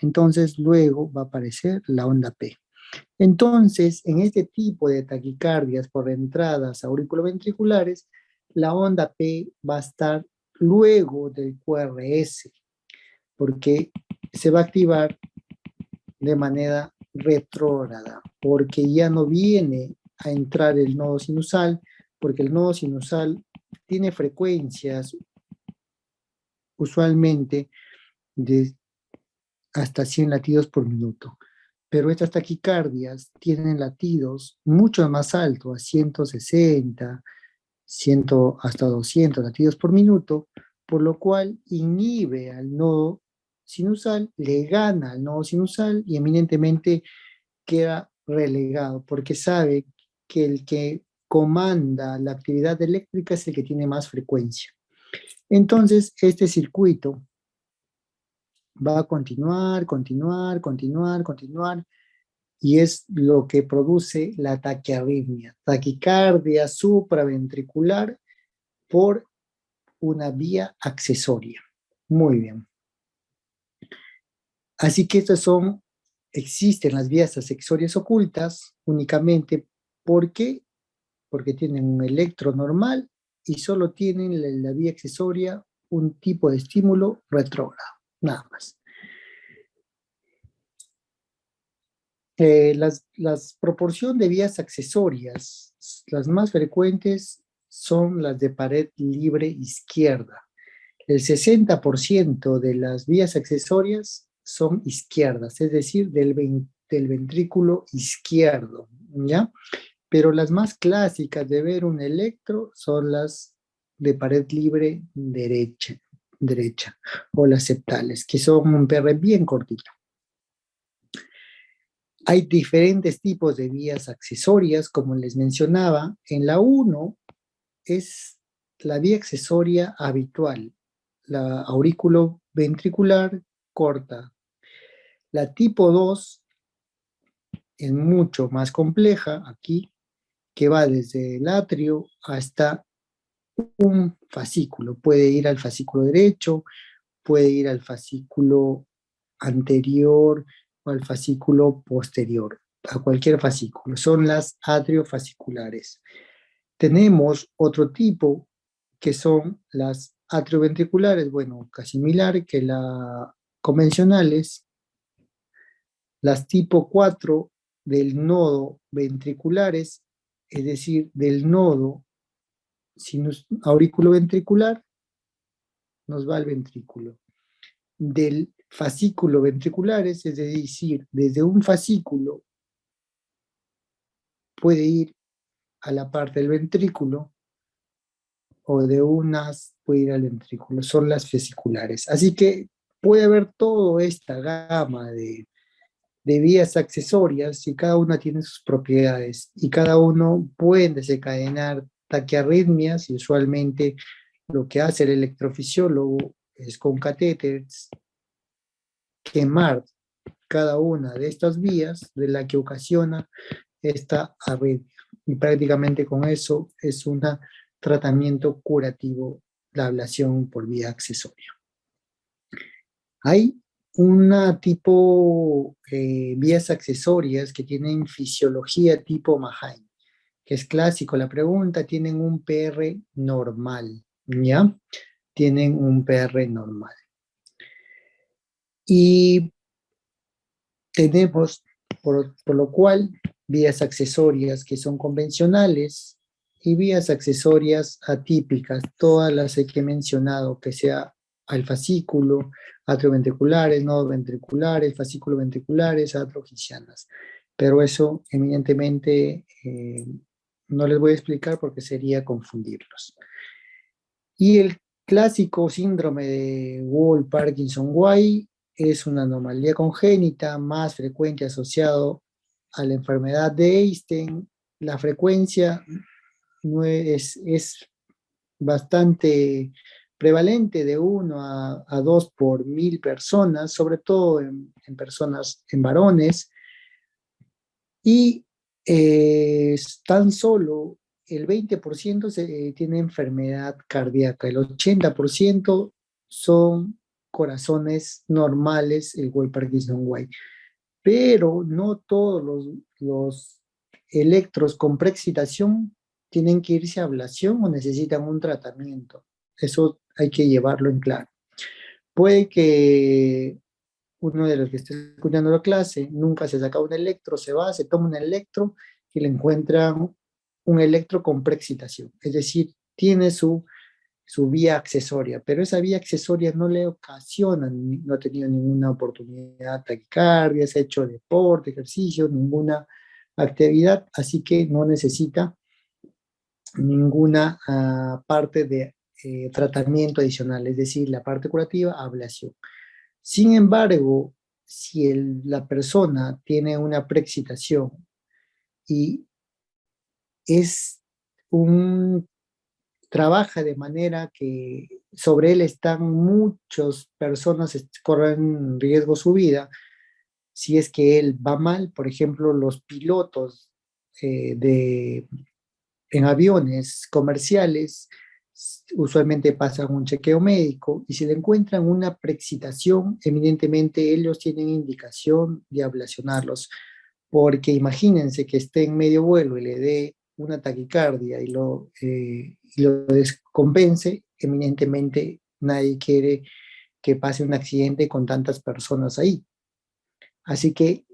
S1: Entonces, luego va a aparecer la onda P. Entonces, en este tipo de taquicardias por entradas auriculoventriculares, la onda P va a estar luego del QRS, porque se va a activar de manera retrógrada, porque ya no viene a entrar el nodo sinusal, porque el nodo sinusal tiene frecuencias usualmente de hasta 100 latidos por minuto. Pero estas taquicardias tienen latidos mucho más altos, a 160, 100, hasta 200 latidos por minuto, por lo cual inhibe al nodo sinusal, le gana al nodo sinusal y eminentemente queda relegado, porque sabe que el que comanda la actividad eléctrica es el que tiene más frecuencia. Entonces, este circuito va a continuar, y es lo que produce la taquiarritmia, taquicardia supraventricular por una vía accesoria. Muy bien. Así que existen las vías accesorias ocultas únicamente porque tienen un electro normal y solo tienen la vía accesoria un tipo de estímulo retrógrado, nada más. Las proporción de vías accesorias, las más frecuentes son las de pared libre izquierda. El 60% de las vías accesorias son izquierdas, es decir, del ventrículo izquierdo, ¿ya? Pero las más clásicas de ver un electro son las de pared libre derecha, o las septales, que son un PR bien cortito. Hay diferentes tipos de vías accesorias, como les mencionaba. En la 1 es la vía accesoria habitual, la auriculoventricular corta. La tipo 2 es mucho más compleja aquí, que va desde el atrio hasta un fascículo. Puede ir al fascículo derecho, puede ir al fascículo anterior o al fascículo posterior, a cualquier fascículo. Son las atriofasciculares. Tenemos otro tipo que son las atrioventriculares, bueno, casi similar que las convencionales, las tipo 4 del nodo ventriculares, es decir, del nodo auriculoventricular, nos va al ventrículo. Del fascículo ventriculares, es decir, desde un fascículo puede ir a la parte del ventrículo, o de unas puede ir al ventrículo, son las vesiculares. Así que puede haber toda esta gama de vías accesorias y cada una tiene sus propiedades y cada uno puede desencadenar taquiarritmias y usualmente lo que hace el electrofisiólogo es con catéteres quemar cada una de estas vías de la que ocasiona esta arritmia. Y prácticamente con eso es un tratamiento curativo, la ablación por vía accesoria. Hay una tipo vías accesorias que tienen fisiología tipo Mahain, que es clásico la pregunta, tienen un PR normal, ¿ya? Tienen un PR normal. Y tenemos, por lo cual, vías accesorias que son convencionales y vías accesorias atípicas, todas las que he mencionado, que sea al fascículo, atrioventriculares, nodos ventriculares, fascículos ventriculares, atrogicianas. Pero eso, eminentemente, no les voy a explicar porque sería confundirlos. Y el clásico síndrome de Wolff-Parkinson-White es una anomalía congénita más frecuente asociado a la enfermedad de Einstein. La frecuencia no es bastante prevalente, de 1 a 2 por 1000 personas, sobre todo en personas, en varones, y tan solo el 20% tiene enfermedad cardíaca, el 80% son corazones normales, el Wolff-Parkinson-White. Pero no todos los electros con preexcitación tienen que irse a ablación o necesitan un tratamiento. Eso hay que llevarlo en claro. Puede que uno de los que esté escuchando la clase nunca se saca un electro, se va, se toma un electro y le encuentran un electro con preexcitación. Es decir, tiene su vía accesoria, pero esa vía accesoria no le ocasiona, no ha tenido ninguna oportunidad de taquicardia, se ha hecho deporte, ejercicio, ninguna actividad, así que no necesita ninguna parte de tratamiento adicional, es decir, la parte curativa, ablación. Sin embargo, si la persona tiene una preexcitación y es trabaja de manera que sobre él están muchas personas, corren riesgo su vida, si es que él va mal. Por ejemplo, los pilotos en aviones comerciales usualmente pasan un chequeo médico y si le encuentran una preexcitación, evidentemente ellos tienen indicación de ablacionarlos, porque imagínense que esté en medio vuelo y le dé una taquicardia y lo descompense, eminentemente nadie quiere que pase un accidente con tantas personas ahí. Así que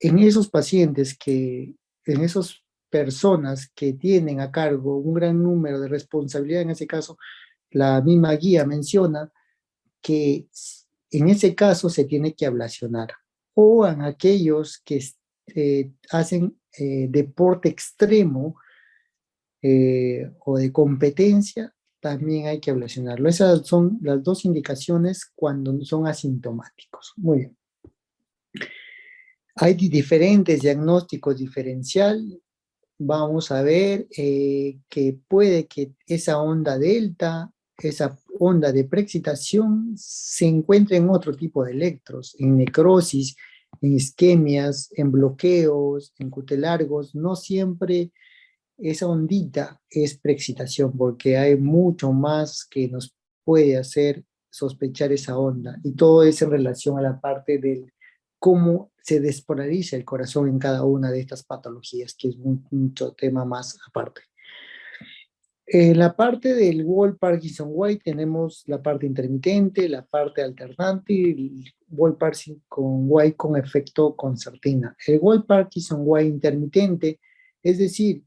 S1: en esos pacientes en esas personas que tienen a cargo un gran número de responsabilidad, en ese caso, la misma guía menciona que en ese caso se tiene que ablacionar. O en aquellos que hacen deporte extremo o de competencia, también hay que ablacionarlo. Esas son las dos indicaciones cuando son asintomáticos. Muy bien. Hay diferentes diagnósticos diferencial. Vamos a ver que puede que esa onda delta, esa onda de preexcitación, se encuentre en otro tipo de electros, en necrosis, en isquemias, en bloqueos, en cutelargos. No siempre esa ondita es preexcitación, porque hay mucho más que nos puede hacer sospechar esa onda, y todo es en relación a la parte del cómo se despolariza el corazón en cada una de estas patologías, que es mucho tema más aparte. En la parte del Wolff-Parkinson-White tenemos la parte intermitente, la parte alternante y el Wolff-Parkinson-White con efecto concertina. El Wolff-Parkinson-White intermitente, es decir,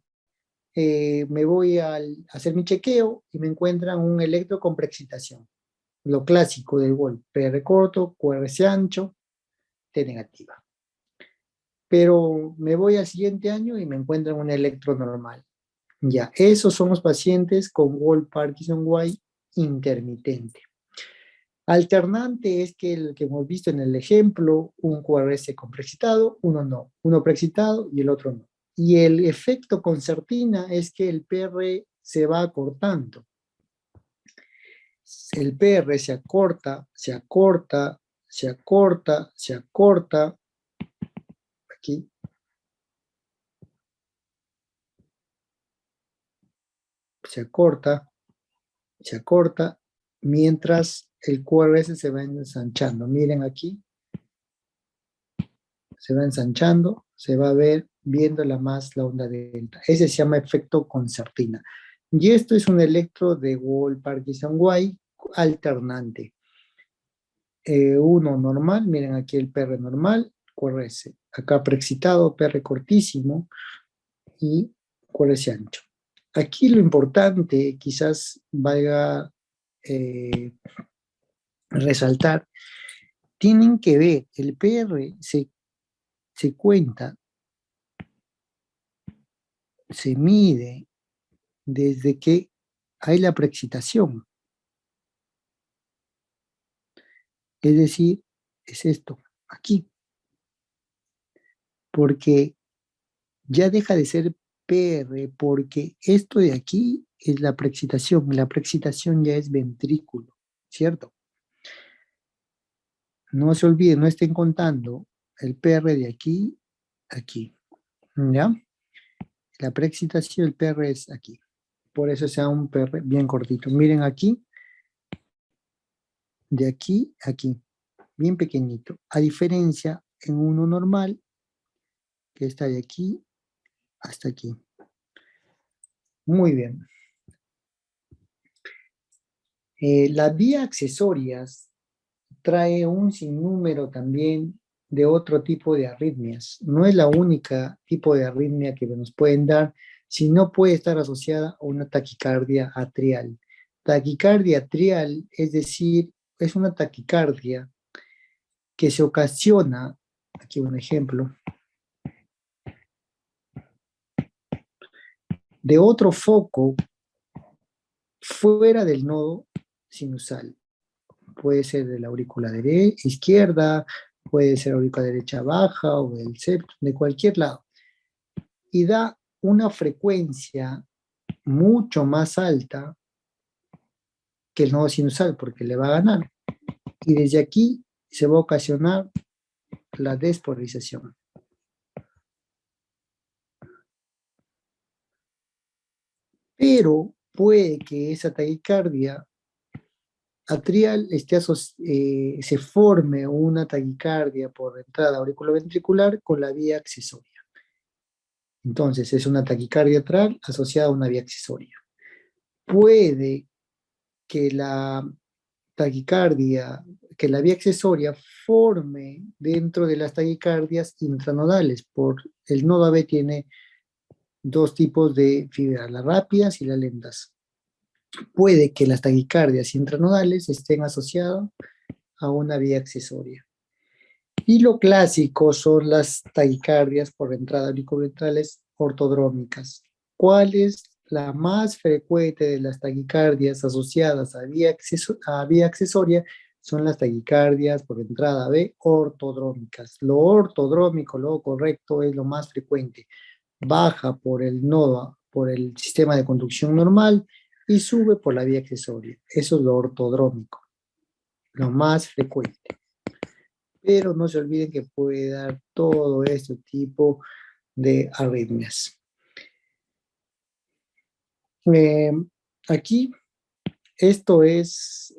S1: me voy a hacer mi chequeo y me encuentran un electro con preexcitación. Lo clásico del Wolff, PR corto, QRS ancho, T negativa. Pero me voy al siguiente año y me encuentran un electro normal. Ya, esos son los pacientes con Wolff-Parkinson-White intermitente. Alternante es que el que hemos visto en el ejemplo, un QRS con preexcitado, uno no, uno preexcitado y el otro no. Y el efecto concertina es que el PR se va acortando. El PR se acorta, se acorta, se acorta, se acorta. Aquí. Se acorta, mientras el QRS se va ensanchando. Miren aquí. Se va ensanchando, se va a ver viéndola más la onda delta. Ese se llama efecto concertina. Y esto es un electro de Wolff-Parkinson-White alternante. Uno normal, miren aquí el PR normal, QRS. Acá preexcitado, PR cortísimo y QRS ancho. Aquí lo importante, quizás valga resaltar, tienen que ver, el PR se cuenta, se mide desde que hay la preexcitación. Es decir, es esto, aquí. Porque ya deja de ser PR, porque esto de aquí es la preexcitación, y la preexcitación ya es ventrículo, ¿cierto? No se olviden, no estén contando el PR de aquí, aquí, ¿ya? La preexcitación, el PR es aquí. Por eso sea un PR bien cortito. Miren aquí, de aquí a aquí, bien pequeñito. A diferencia en uno normal, que está de aquí hasta aquí. Muy bien. Las vías accesorias trae un sinnúmero también de otro tipo de arritmias. No es la única tipo de arritmia que nos pueden dar, sino puede estar asociada a una taquicardia atrial. Taquicardia atrial, es decir, es una taquicardia que se ocasiona, aquí un ejemplo, de otro foco fuera del nodo sinusal. Puede ser de la aurícula izquierda, puede ser aurícula derecha baja o del septum, de cualquier lado. Y da una frecuencia mucho más alta que el nodo sinusal, porque le va a ganar. Y desde aquí se va a ocasionar la despolarización. Pero puede que esa taquicardia atrial se forme una taquicardia por entrada auriculoventricular con la vía accesoria. Entonces es una taquicardia atrial asociada a una vía accesoria. Puede que la taquicardia, que la vía accesoria forme dentro de las taquicardias intranodales. Por el nodo AB tiene dos tipos de fibras, las rápidas y las lentas. Puede que las taquicardias intranodales estén asociadas a una vía accesoria. Y lo clásico son las taquicardias por entrada auriculoventrales ortodrómicas. ¿Cuál es la más frecuente de las taquicardias asociadas a vía accesoria? Son las taquicardias por entrada B ortodrómicas. Lo ortodrómico, lo correcto, es lo más frecuente. Baja por el nodo, por el sistema de conducción normal y sube por la vía accesoria. Eso es lo ortodrómico, lo más frecuente. Pero no se olviden que puede dar todo este tipo de arritmias. Aquí, esto es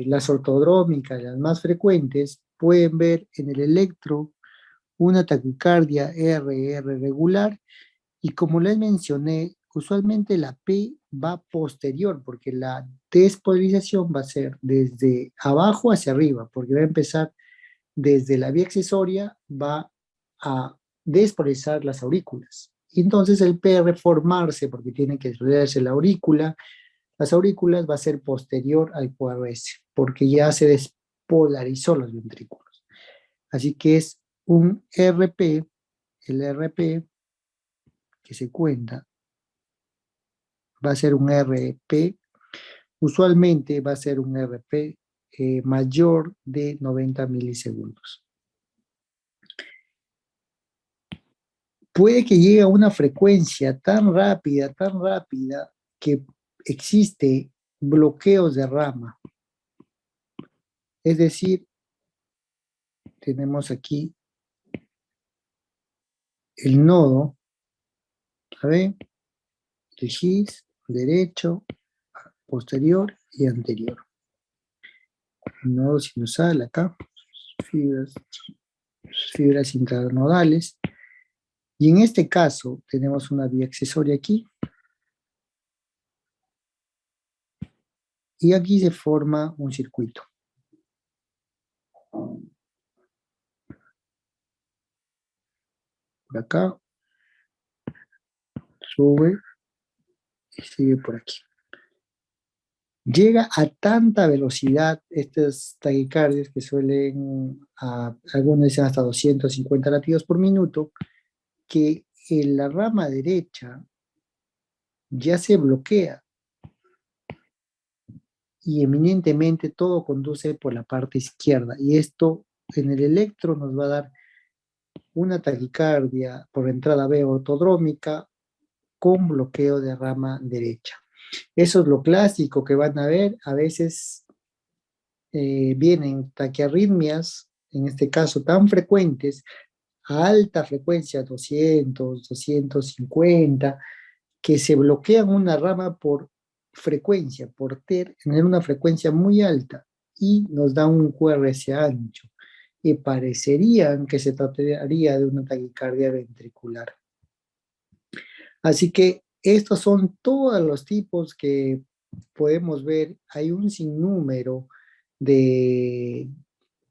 S1: las ortodrómicas, las más frecuentes. Pueden ver en el electro una taquicardia RR regular y como les mencioné, usualmente la P va posterior porque la despolarización va a ser desde abajo hacia arriba porque va a empezar desde la vía accesoria, va a despolarizar las aurículas. Y entonces el PR formarse, porque tiene que desarrollarse la aurícula, las aurículas va a ser posterior al QRS, porque ya se despolarizó los ventrículos. Así que es un RP, el RP que se cuenta, va a ser un RP, usualmente va a ser un RP mayor de 90 milisegundos. Puede que llegue a una frecuencia tan rápida, que existe bloqueos de rama. Es decir, tenemos aquí el nodo, ¿sabe? El GIS, derecho, posterior y anterior. El nodo sinusal acá, fibras intranodales. Y en este caso tenemos una vía accesoria aquí. Y aquí se forma un circuito. Por acá, sube y sigue por aquí. Llega a tanta velocidad estas taquicardias que suelen, algunos dicen hasta 250 latidos por minuto, que en la rama derecha ya se bloquea y eminentemente todo conduce por la parte izquierda. Y esto en el electro nos va a dar una taquicardia por entrada B ortodrómica con bloqueo de rama derecha. Eso es lo clásico que van a ver. A veces vienen taquiarritmias, en este caso tan frecuentes, a alta frecuencia, 200, 250, que se bloquean una rama por frecuencia, por tener una frecuencia muy alta y nos da un QRS ancho. Y parecerían que se trataría de una taquicardia ventricular. Así que estos son todos los tipos que podemos ver. Hay un sinnúmero de,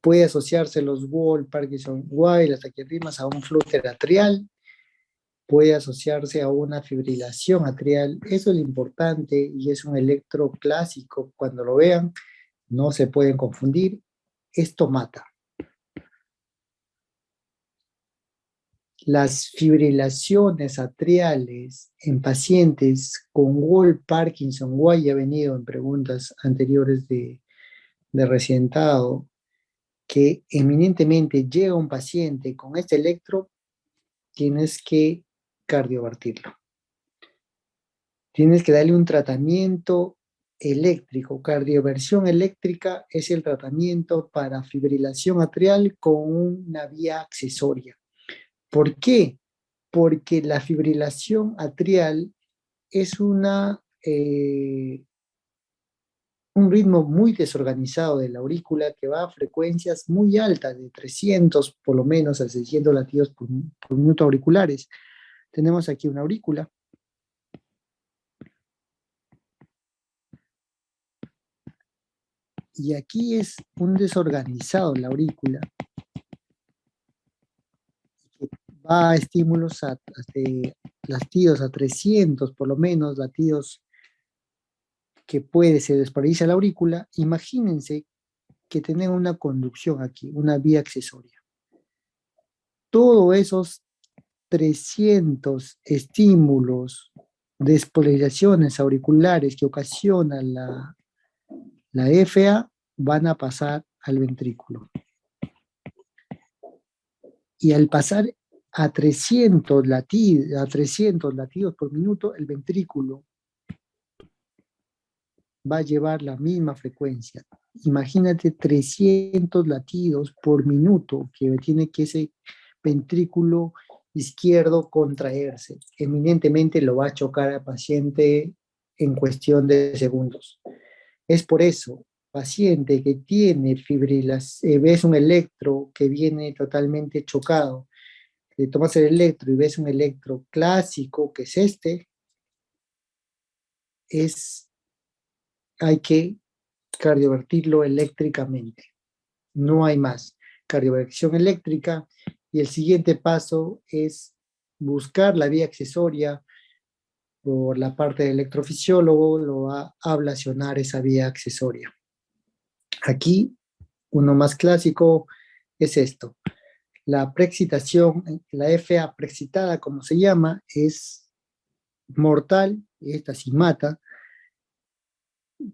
S1: puede asociarse los Wall, Parkinson, White, las taquiarritmias a un flúter atrial, puede asociarse a una fibrilación atrial. Eso es lo importante y es un electro clásico. Cuando lo vean, no se pueden confundir. Esto mata. Las fibrilaciones atriales en pacientes con Wall, Parkinson, White, ha venido en preguntas anteriores de residentado, que eminentemente llega un paciente con este electro, tienes que cardiovertirlo. Tienes que darle un tratamiento eléctrico. Cardioversión eléctrica es el tratamiento para fibrilación atrial con una vía accesoria. ¿Por qué? Porque la fibrilación atrial es un ritmo muy desorganizado de la aurícula que va a frecuencias muy altas, de 300 por lo menos a 600 latidos por minuto auriculares. Tenemos aquí una aurícula. Y aquí es un desorganizado la aurícula. Va a estímulos de latidos a 300, por lo menos, latidos que se despolariza la aurícula. Imagínense que tienen una conducción aquí, una vía accesoria. Todos esos 300 estímulos, despolarizaciones auriculares que ocasionan la FA van a pasar al ventrículo. Y al pasar a 300 latidos por minuto, el ventrículo va a llevar la misma frecuencia. Imagínate 300 latidos por minuto que tiene que ese ventrículo izquierdo contraerse. Eminentemente lo va a chocar al paciente en cuestión de segundos. Es por eso, paciente que tiene fibrilación, ves un electro que viene totalmente chocado, tomas el electro y ves un electro clásico, que es este, hay que cardiovertirlo eléctricamente. No hay más. Cardioversión eléctrica, y el siguiente paso es buscar la vía accesoria por la parte del electrofisiólogo, lo va a ablacionar esa vía accesoria. Aquí, uno más clásico es esto. La preexcitación, la FA preexcitada, como se llama, es mortal, esta sí mata.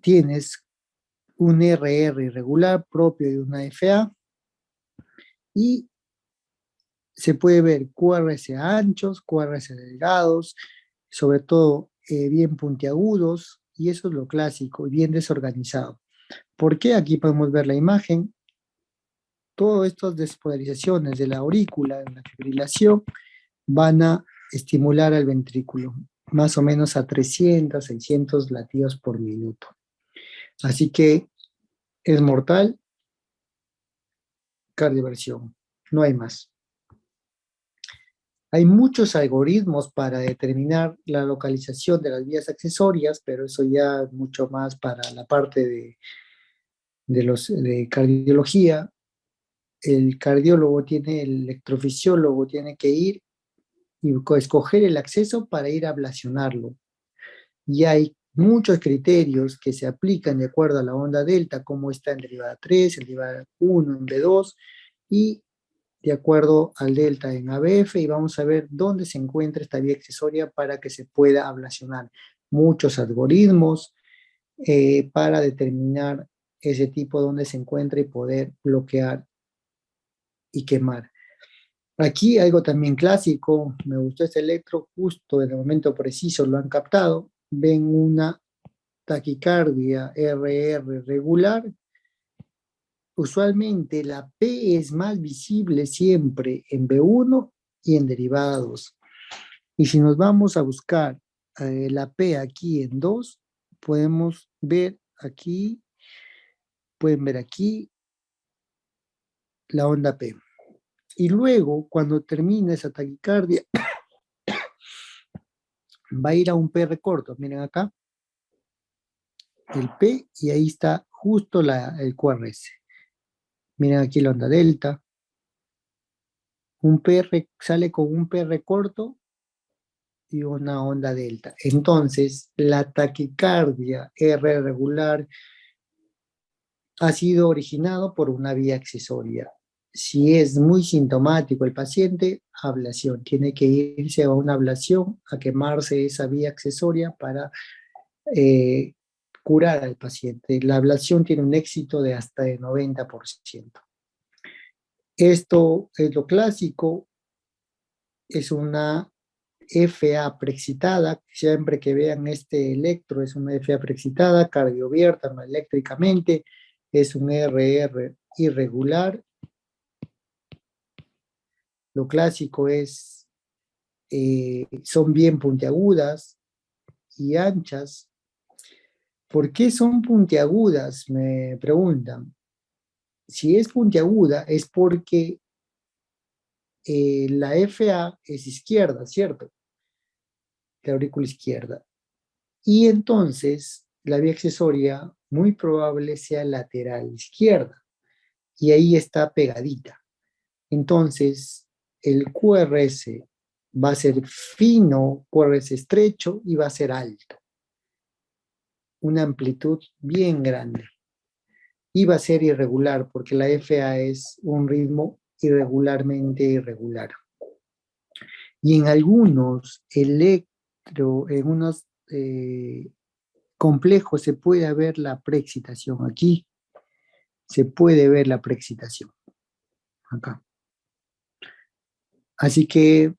S1: Tienes un RR irregular propio de una FA y se puede ver QRS anchos, QRS delgados, sobre todo bien puntiagudos, y eso es lo clásico, bien desorganizado. ¿Por qué? Aquí podemos ver la imagen. Todas estas despolarizaciones de la aurícula, de la fibrilación, van a estimular al ventrículo, más o menos a 300, 600 latidos por minuto. Así que es mortal, cardioversión, no hay más. Hay muchos algoritmos para determinar la localización de las vías accesorias, pero eso ya es mucho más para la parte de cardiología. el cardiólogo tiene, el electrofisiólogo tiene que ir y escoger el acceso para ir a ablacionarlo. Y hay muchos criterios que se aplican de acuerdo a la onda delta, como está en derivada 3, en derivada 1, en B2, y de acuerdo al delta en ABF, y vamos a ver dónde se encuentra esta vía accesoria para que se pueda ablacionar. Muchos algoritmos para determinar ese tipo donde se encuentra y poder bloquear y quemar. Aquí algo también clásico, me gustó este electro, justo en el momento preciso lo han captado, ven una taquicardia RR regular. Usualmente la P es más visible siempre en B1 y en derivada 2. Y si nos vamos a buscar la P aquí en 2, podemos ver aquí, pueden ver aquí la onda P. Y luego, cuando termina esa taquicardia, va a ir a un PR corto. Miren acá, el P, y ahí está justo el QRS. Miren aquí la onda delta. Un PR sale con un PR corto y una onda delta. Entonces, la taquicardia R regular ha sido originado por una vía accesoria. Si es muy sintomático el paciente, ablación. Tiene que irse a una ablación, a quemarse esa vía accesoria para curar al paciente. La ablación tiene un éxito de hasta el 90%. Esto es lo clásico, es una FA preexcitada. Siempre que vean este electro, es una FA preexcitada, cardiobierta, no eléctricamente, es un RR irregular. Lo clásico es, son bien puntiagudas y anchas. ¿Por qué son puntiagudas? Me preguntan. Si es puntiaguda es porque la FA es izquierda, ¿cierto? La aurícula izquierda. Y entonces la vía accesoria muy probable sea lateral izquierda. Y ahí está pegadita. Entonces el QRS va a ser fino, QRS estrecho y va a ser alto. Una amplitud bien grande. Y va a ser irregular porque la FA es un ritmo irregularmente irregular. Y en algunos en unos complejos se puede ver la preexcitación. Aquí se puede ver la preexcitación. Acá. Así que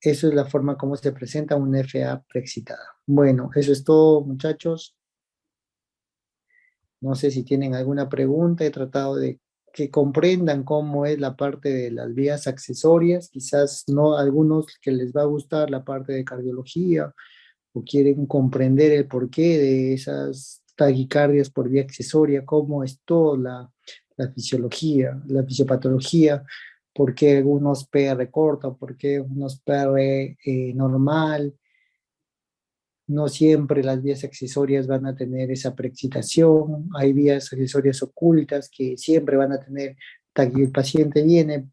S1: eso es la forma como se presenta una FA preexcitada. Bueno, eso es todo, muchachos. No sé si tienen alguna pregunta. He tratado de que comprendan cómo es la parte de las vías accesorias. Quizás no a algunos que les va a gustar la parte de cardiología o quieren comprender el porqué de esas taquicardias por vía accesoria, cómo es toda la fisiología, la fisiopatología, por qué algunos PR cortan, por qué unos PR normal. No siempre las vías accesorias van a tener esa preexcitación, hay vías accesorias ocultas que siempre van a tener, el paciente viene,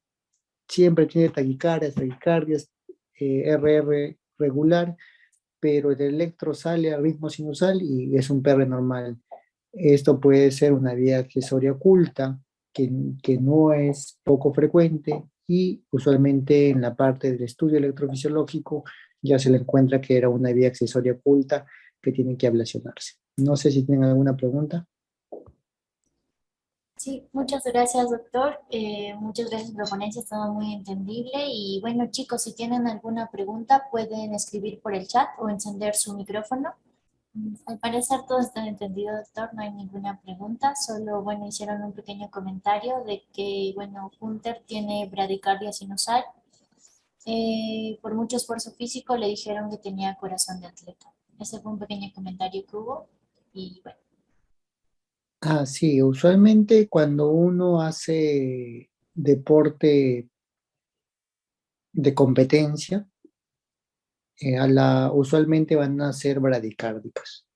S1: siempre tiene taquicardias, RR regular, pero el electro sale a ritmo sinusal y es un PR normal. Esto puede ser una vía accesoria oculta, que no es poco frecuente y usualmente en la parte del estudio electrofisiológico ya se le encuentra que era una vía accesoria oculta que tiene que ablacionarse. No sé si tienen alguna pregunta.
S3: Sí, muchas gracias, doctor. Muchas gracias por la ponencia, estaba muy entendible. Y bueno, chicos, si tienen alguna pregunta, pueden escribir por el chat o encender su micrófono. Al parecer todo está entendido, doctor, no hay ninguna pregunta, solo, bueno, hicieron un pequeño comentario de que, bueno, Hunter tiene bradicardia sinusal. Por mucho esfuerzo físico le dijeron que tenía corazón de atleta. Ese fue un pequeño comentario que hubo y bueno.
S1: Ah, sí, usualmente cuando uno hace deporte de competencia, usualmente van a ser bradicárdicos.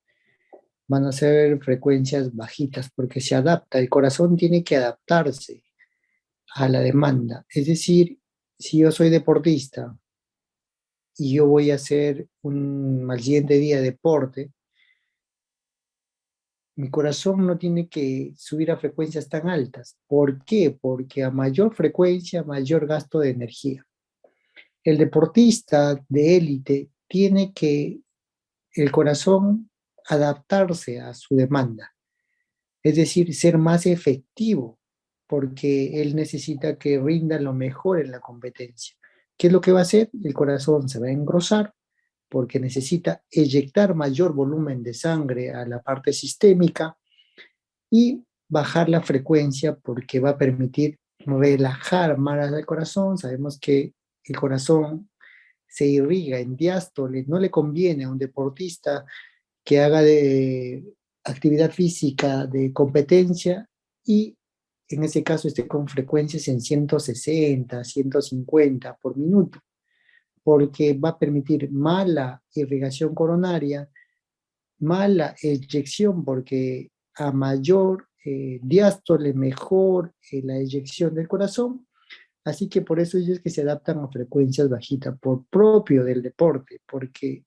S1: Van a ser frecuencias bajitas porque se adapta, el corazón tiene que adaptarse a la demanda. Es decir, si yo soy deportista y yo voy a hacer al siguiente día deporte, mi corazón no tiene que subir a frecuencias tan altas. ¿Por qué? Porque a mayor frecuencia, mayor gasto de energía. El deportista de élite tiene que el corazón adaptarse a su demanda, es decir, ser más efectivo, porque él necesita que rinda lo mejor en la competencia. ¿Qué es lo que va a hacer? El corazón se va a engrosar porque necesita eyectar mayor volumen de sangre a la parte sistémica y bajar la frecuencia porque va a permitir relajar más al corazón. Sabemos que el corazón se irriga en diástole, no le conviene a un deportista que haga de actividad física de competencia y en ese caso esté con frecuencias en 160, 150 por minuto, porque va a permitir mala irrigación coronaria, mala eyección, porque a mayor diástole, mejor la eyección del corazón. Así que por eso ellos que se adaptan a frecuencias bajitas, por propio del deporte, porque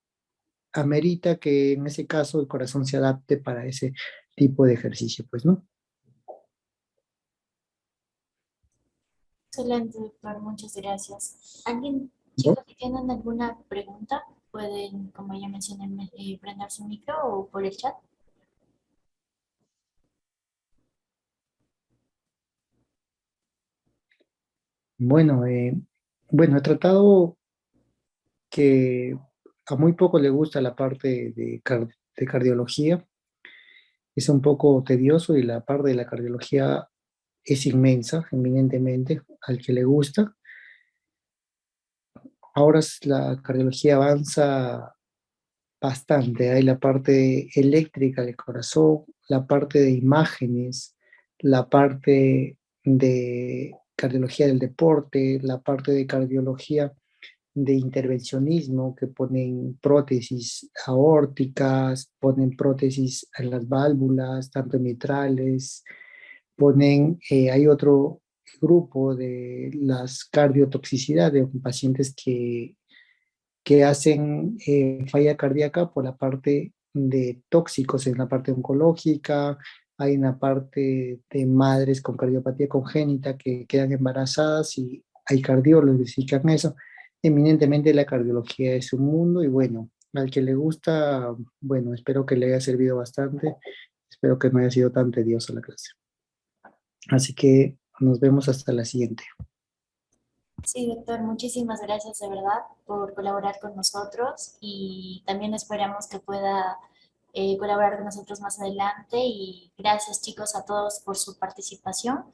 S1: amerita que en ese caso el corazón se adapte para ese tipo de ejercicio, pues, ¿no?
S3: Excelente, doctor, muchas gracias. ¿Alguien,
S1: ¿No?
S3: chicos, si tienen alguna pregunta, pueden, como ya mencioné, prender su micro o por el chat?
S1: Bueno, bueno, he tratado que a muy poco le gusta la parte de cardiología, es un poco tedioso y la parte de la cardiología es inmensa, eminentemente, al que le gusta. Ahora la cardiología avanza bastante. Hay la parte eléctrica del corazón, la parte de imágenes, la parte de cardiología del deporte, la parte de cardiología de intervencionismo, que ponen prótesis aórticas, ponen prótesis en las válvulas, tanto mitrales, hay otro grupo de las cardiotoxicidad de pacientes que hacen falla cardíaca por la parte de tóxicos en la parte oncológica, hay una parte de madres con cardiopatía congénita que quedan embarazadas y hay cardiólogos que dedican a eso. Eminentemente la cardiología es un mundo y bueno, al que le gusta, bueno, espero que le haya servido bastante, espero que no haya sido tan tediosa la clase. Así que nos vemos hasta la siguiente.
S3: Sí, doctor, muchísimas gracias de verdad por colaborar con nosotros y también esperamos que pueda colaborar con nosotros más adelante y gracias chicos a todos por su participación.